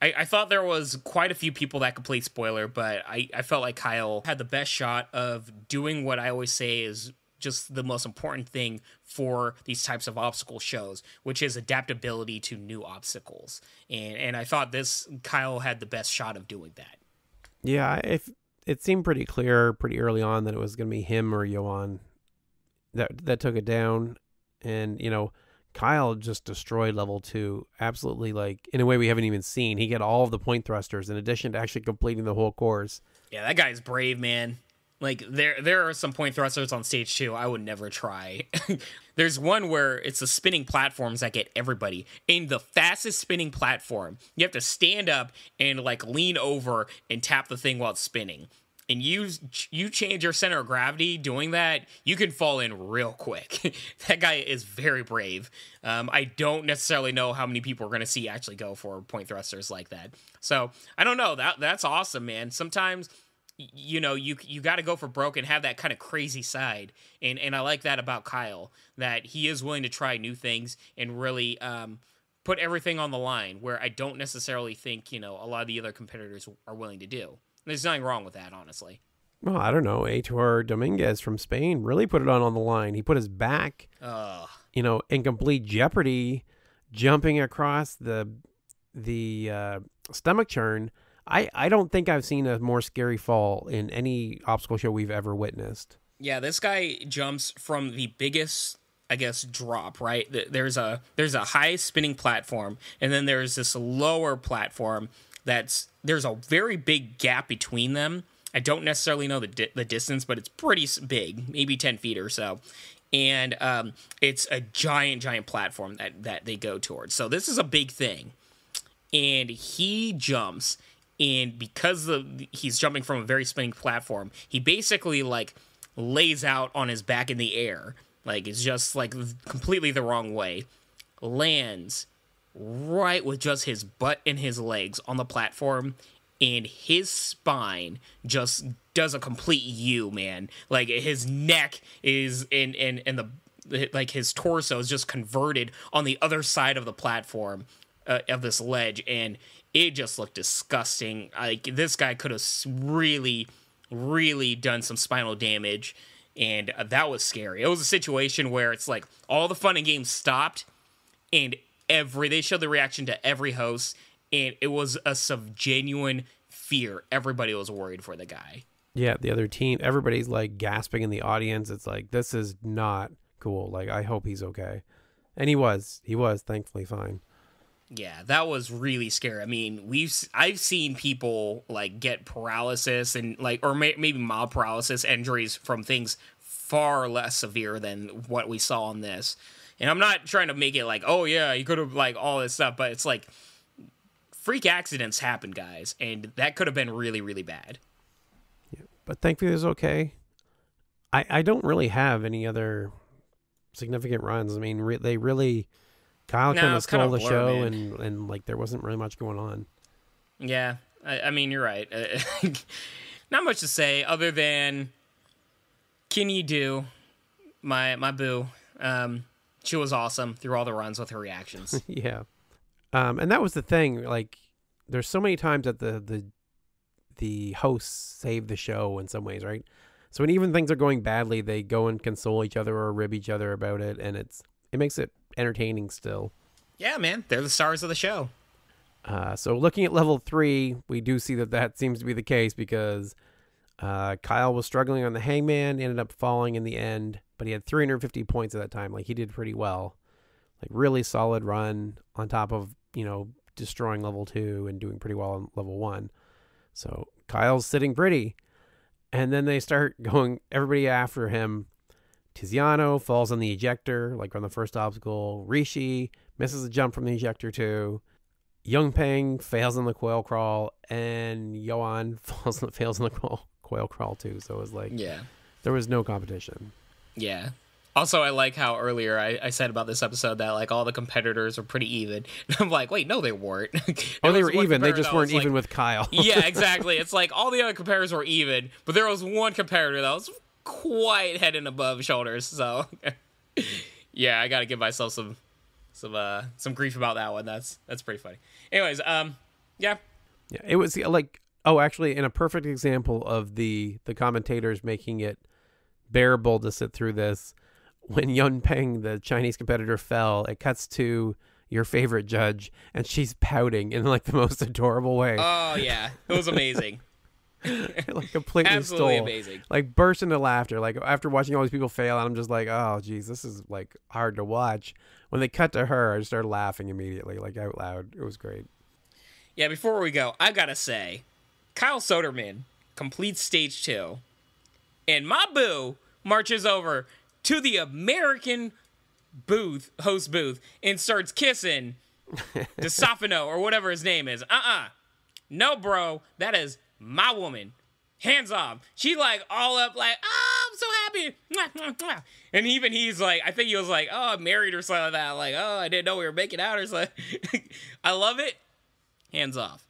I thought there was quite a few people that could play spoiler, but I felt like Kyle had the best shot of doing what I always say is just the most important thing for these types of obstacle shows, which is adaptability to new obstacles. And I thought Kyle had the best shot of doing that. Yeah, it seemed pretty clear pretty early on that it was going to be him or Yoan that took it down. And, Kyle just destroyed level 2, absolutely, like, in a way we haven't even seen. He got all of the point thrusters in addition to actually completing the whole course. Yeah, that guy's brave, man. Like, there are some point thrusters on stage 2 I would never try. There's one where it's the spinning platforms that get everybody. In the fastest spinning platform, you have to stand up and, like, lean over and tap the thing while it's spinning. And you change your center of gravity doing that, you can fall in real quick. That guy is very brave. I don't necessarily know how many people we're going to see actually go for point thrusters like that. So, I don't know. That's awesome, man. Sometimes, you got to go for broke and have that kind of crazy side. And I like that about Kyle, that he is willing to try new things and really put everything on the line, where I don't necessarily think, a lot of the other competitors are willing to do. There's nothing wrong with that, honestly. Well, I don't know. Aitor Dominguez from Spain really put it on the line. He put his back, in complete jeopardy, jumping across the stomach churn. I don't think I've seen a more scary fall in any obstacle show we've ever witnessed. Yeah, this guy jumps from the biggest, I guess, drop, right? There's a high spinning platform, and then there's this lower platform there's a very big gap between them. I don't necessarily know the distance, but it's pretty big, maybe 10 feet or so. And it's a giant platform that they go towards. So this is a big thing. And he jumps, and because he's jumping from a very spinning platform, he basically like lays out on his back in the air. Like it's just like completely the wrong way. Lands right with just his butt and his legs on the platform, and his spine just does a complete U, man. Like his neck is and like his torso is just converted on the other side of the platform of this ledge, and it just looked disgusting. Like this guy could have really, really done some spinal damage, and that was scary. It was a situation where it's like all the fun and games stopped, and they showed the reaction to every host, and it was of genuine fear. Everybody was worried for the guy. Yeah, the other team, everybody's like gasping in the audience. It's like, this is not cool. Like, I hope he's okay. And he was thankfully fine. Yeah, that was really scary. I mean, I've seen people like get paralysis and like, or maybe mild paralysis injuries from things far less severe than what we saw on this. And I'm not trying to make it like, oh yeah, you could have like all this stuff, but it's like freak accidents happen, guys, and that could have been really, really bad. Yeah, but thankfully it was okay. I don't really have any other significant runs. I mean, Kyle kind of stole the show, and like there wasn't really much going on. Yeah, I mean, you're right. Not much to say other than Kenny Do, my boo. She was awesome through all the runs with her reactions. Yeah. And that was the thing. Like, there's so many times that the hosts save the show in some ways, right? So when even things are going badly, they go and console each other or rib each other about it, and it makes it entertaining still. Yeah, man. They're the stars of the show. So looking at level 3, we do see that seems to be the case because Kyle was struggling on the hangman, ended up falling in the end, but he had 350 points at that time. Like, he did pretty well. Like, really solid run on top of, destroying level 2 and doing pretty well on level 1. So Kyle's sitting pretty. And then they start going, everybody after him Tiziano falls on the ejector, like on the first obstacle. Rishi misses a jump from the ejector too. Youngpeng fails on the quail crawl, and Yoan fails on the quail crawl too. So it was like, there was no competition. Yeah. Also, I like how earlier I said about this episode that like all the competitors were pretty even. I'm like, wait, no, they weren't. They were even. They just weren't even with Kyle. Yeah, exactly. It's like all the other competitors were even, but there was one competitor that was quite head and above shoulders. So, yeah, I got to give myself some grief about that one. That's pretty funny. Anyways, yeah, it was like, actually, in a perfect example of the commentators making it bearable to sit through this. When Yunpeng, the Chinese competitor, fell, it cuts to your favorite judge, and she's pouting in like the most adorable way. Oh yeah, it was amazing. Like completely absolutely amazing. Like burst into laughter. Like after watching all these people fail, and I'm just like, oh geez, this is like hard to watch. When they cut to her, I just started laughing immediately, like out loud. It was great. Yeah, before we go, I gotta say, Kyle Soderman completes stage 2, and my boo marches over to the American host booth and starts kissing DeStefano or whatever his name is. No, bro, that is my woman. Hands off. She like all up like, oh, I'm so happy. And even he's like, I think he was like, oh, I'm married or something like that. Like, oh, I didn't know we were making out or something. I love it. Hands off.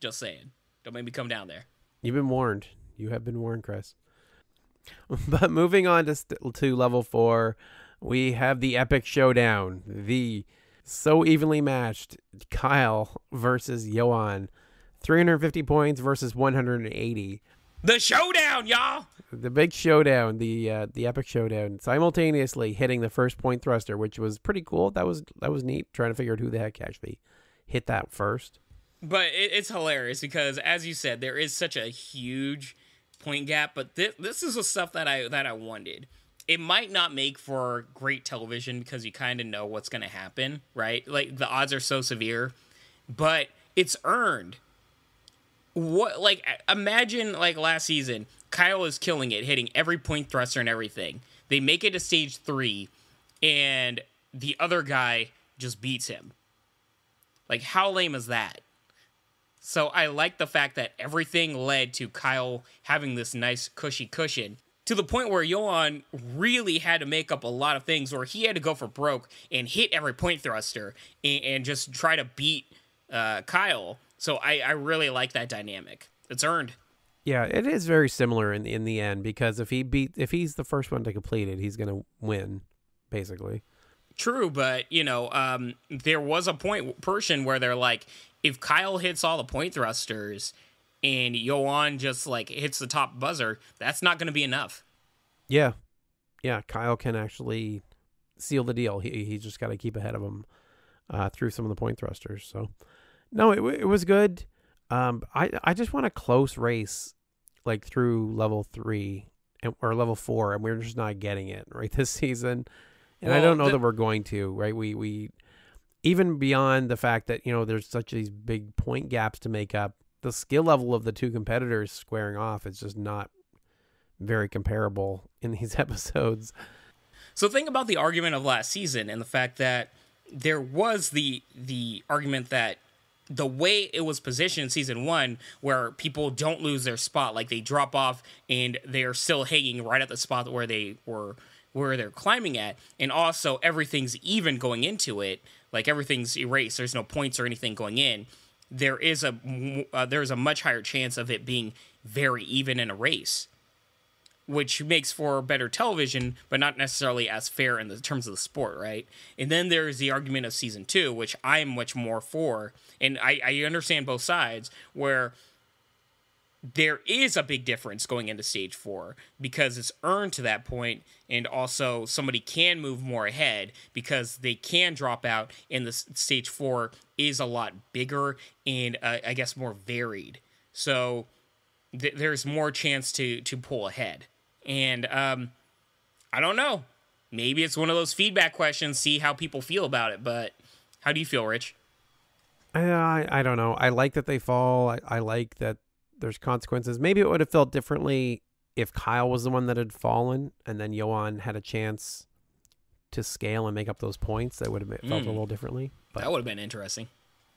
Just saying. Don't make me come down there. You've been warned. You have been warned, Chris. But moving on to level 4, we have the epic showdown. The so evenly matched Kyle versus Yoan. 350 points versus 180. The showdown, y'all! The big showdown, the epic showdown, simultaneously hitting the first point thruster, which was pretty cool. That was neat, trying to figure out who the heck actually hit that first. But it's hilarious because, as you said, there is such a huge point gap, but this is the stuff that I wanted. It might not make for great television because you kind of know what's going to happen, right? Like the odds are so severe, but it's earned. What, like, imagine like last season, Kyle is killing it, hitting every point thruster and everything. They make it to stage 3, and the other guy just beats him. Like, how lame is that? So I like the fact that everything led to Kyle having this nice cushy cushion to the point where Yoan really had to make up a lot of things where he had to go for broke and hit every point thruster and just try to beat Kyle. So I really like that dynamic. It's earned. Yeah, it is very similar in the end because if he's the first one to complete it, he's going to win, basically. True, but, there was a portion where they're like, if Kyle hits all the point thrusters and Yoan just, like, hits the top buzzer, that's not going to be enough. Yeah. Yeah, Kyle can actually seal the deal. He's just got to keep ahead of him through some of the point thrusters. So, no, it was good. I just want a close race, like, through level 3 or level 4, and we're just not getting it, right, this season. And well, I don't know that we're going to, right? We even beyond the fact that, there's such these big point gaps to make up, the skill level of the two competitors squaring off is just not very comparable in these episodes. So think about the argument of last season and the fact that there was the argument that the way it was positioned in season 1, where people don't lose their spot, like they drop off and they're still hanging right at the spot where they're climbing at, and also everything's even going into it, like everything's erased, there's no points or anything going in, there's a much higher chance of it being very even in a race, which makes for better television, but not necessarily as fair in the terms of the sport, right? And then there's the argument of season 2, which I am much more for, and I understand both sides, where there is a big difference going into stage 4 because it's earned to that point, and also somebody can move more ahead because they can drop out, and the stage 4 is a lot bigger and I guess more varied. So there's more chance to pull ahead. And I don't know. Maybe it's one of those feedback questions, see how people feel about it. But how do you feel, Rich? I don't know. I like that they fall. I like that there's consequences. Maybe it would have felt differently if Kyle was the one that had fallen and then Johan had a chance to scale and make up those points, that would have felt a little differently. But that would have been interesting.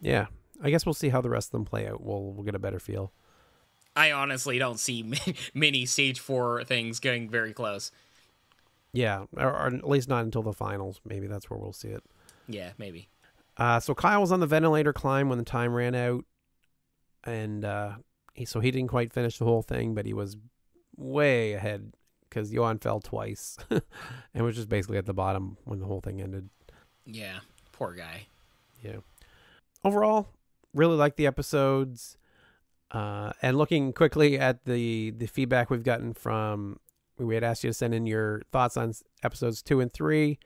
Yeah. I guess we'll see how the rest of them play out. We'll get a better feel. I honestly don't see many Stage 4 things getting very close. Yeah, or at least not until the finals. Maybe that's where we'll see it. Yeah, maybe. So Kyle was on the ventilator climb when the time ran out, and he didn't quite finish the whole thing, but he was way ahead because Johan fell twice and was just basically at the bottom when the whole thing ended. Yeah, poor guy. Yeah. Overall, really liked the episodes. And looking quickly at the feedback we've gotten from, we had asked you to send in your thoughts on episodes 2 and 3.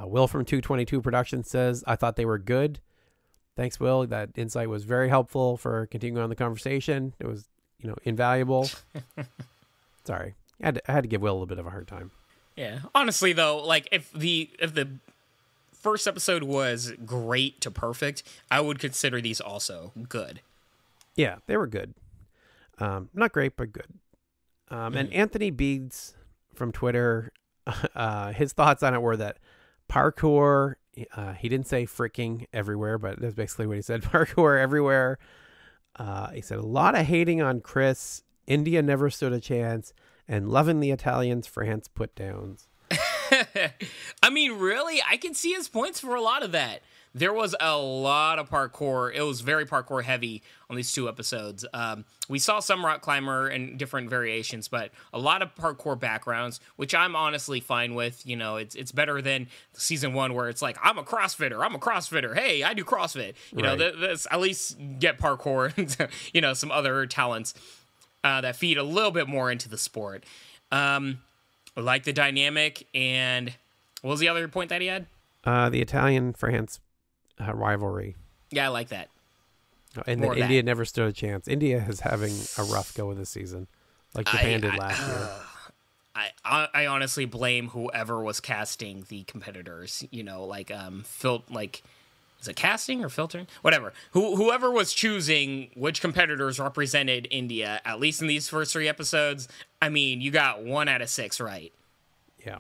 Will from 222 Productions says, I thought they were good. Thanks, Will. That insight was very helpful for continuing on the conversation. It was, invaluable. Sorry. I had to give Will a little bit of a hard time. Yeah. Honestly, though, like if the first episode was great to perfect, I would consider these also good. Yeah, they were good. Not great, but good. And Anthony Beads from Twitter, his thoughts on it were that parkour, he didn't say freaking everywhere, but that's basically what he said. Parkour everywhere. He said a lot of hating on Chris. India never stood a chance. And loving the Italians, France put downs. I mean, really? I can see his points for a lot of that. There was a lot of parkour. It was very parkour heavy on these 2 episodes. We saw some rock climber and different variations, but a lot of parkour backgrounds, which I'm honestly fine with. It's better than season 1 where it's like, I'm a CrossFitter. Hey, I do CrossFit. This at least get parkour and, some other talents that feed a little bit more into the sport. I like the dynamic. And what was the other point that he had? The Italian-France rivalry. Yeah, I like that. And then India never stood a chance. India is having a rough go of this season, like Japan did last year. I honestly blame whoever was casting the competitors. Is it casting or filtering? Whatever. Whoever was choosing which competitors represented India, at least in these first 3 episodes. I mean, you got 1 out of 6 right. Yeah.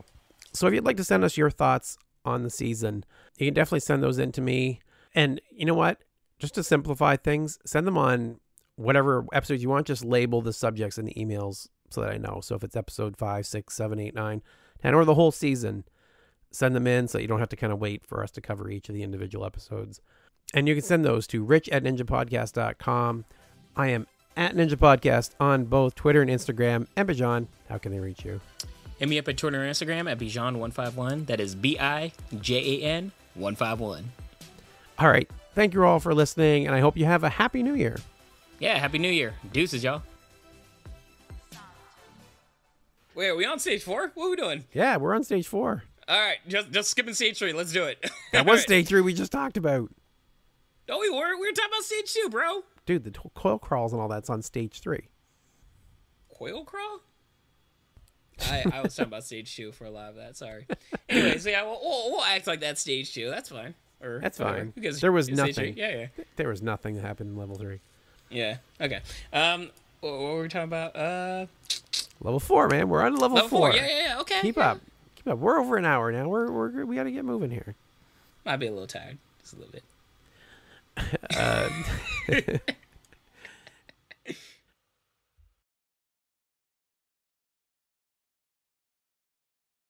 So if you'd like to send us your thoughts on the season, you can definitely send those in to me. And you know what? Just to simplify things, send them on whatever episodes you want. Just label the subjects in the emails so that I know. So if it's episode 5, 6, 7, 8, 9, 10, or the whole season, send them in so you don't have to kind of wait for us to cover each of the individual episodes. And you can send those to rich@ninjapodcast.com. I am at Ninja Podcast on both Twitter and Instagram. And Bijan, how can they reach you? Hit me up at Twitter and Instagram at Bijan151. That is Bijan 151. All right. Thank you all for listening, and I hope you have a Happy New Year. Yeah, Happy New Year. Deuces, y'all. Wait, are we on stage 4? What are we doing? Yeah, we're on stage 4. All right, just skipping stage 3. Let's do it. That was stage 3 we just talked about. No, we were. We were talking about stage 2, bro. Dude, the coil crawls and all that's on stage 3. Coil crawl? I was talking about stage 2 for a lot of that. Sorry. Anyways, yeah, we'll act like that's stage 2. That's fine. Or that's fine. Because there was nothing. Yeah. There was nothing that happened in level 3. Yeah. Okay. What were we talking about? Level 4, man. We're on level 4. Yeah. Okay. Keep up. We're over an hour now. We got to get moving here. Might be a little tired, just a little bit.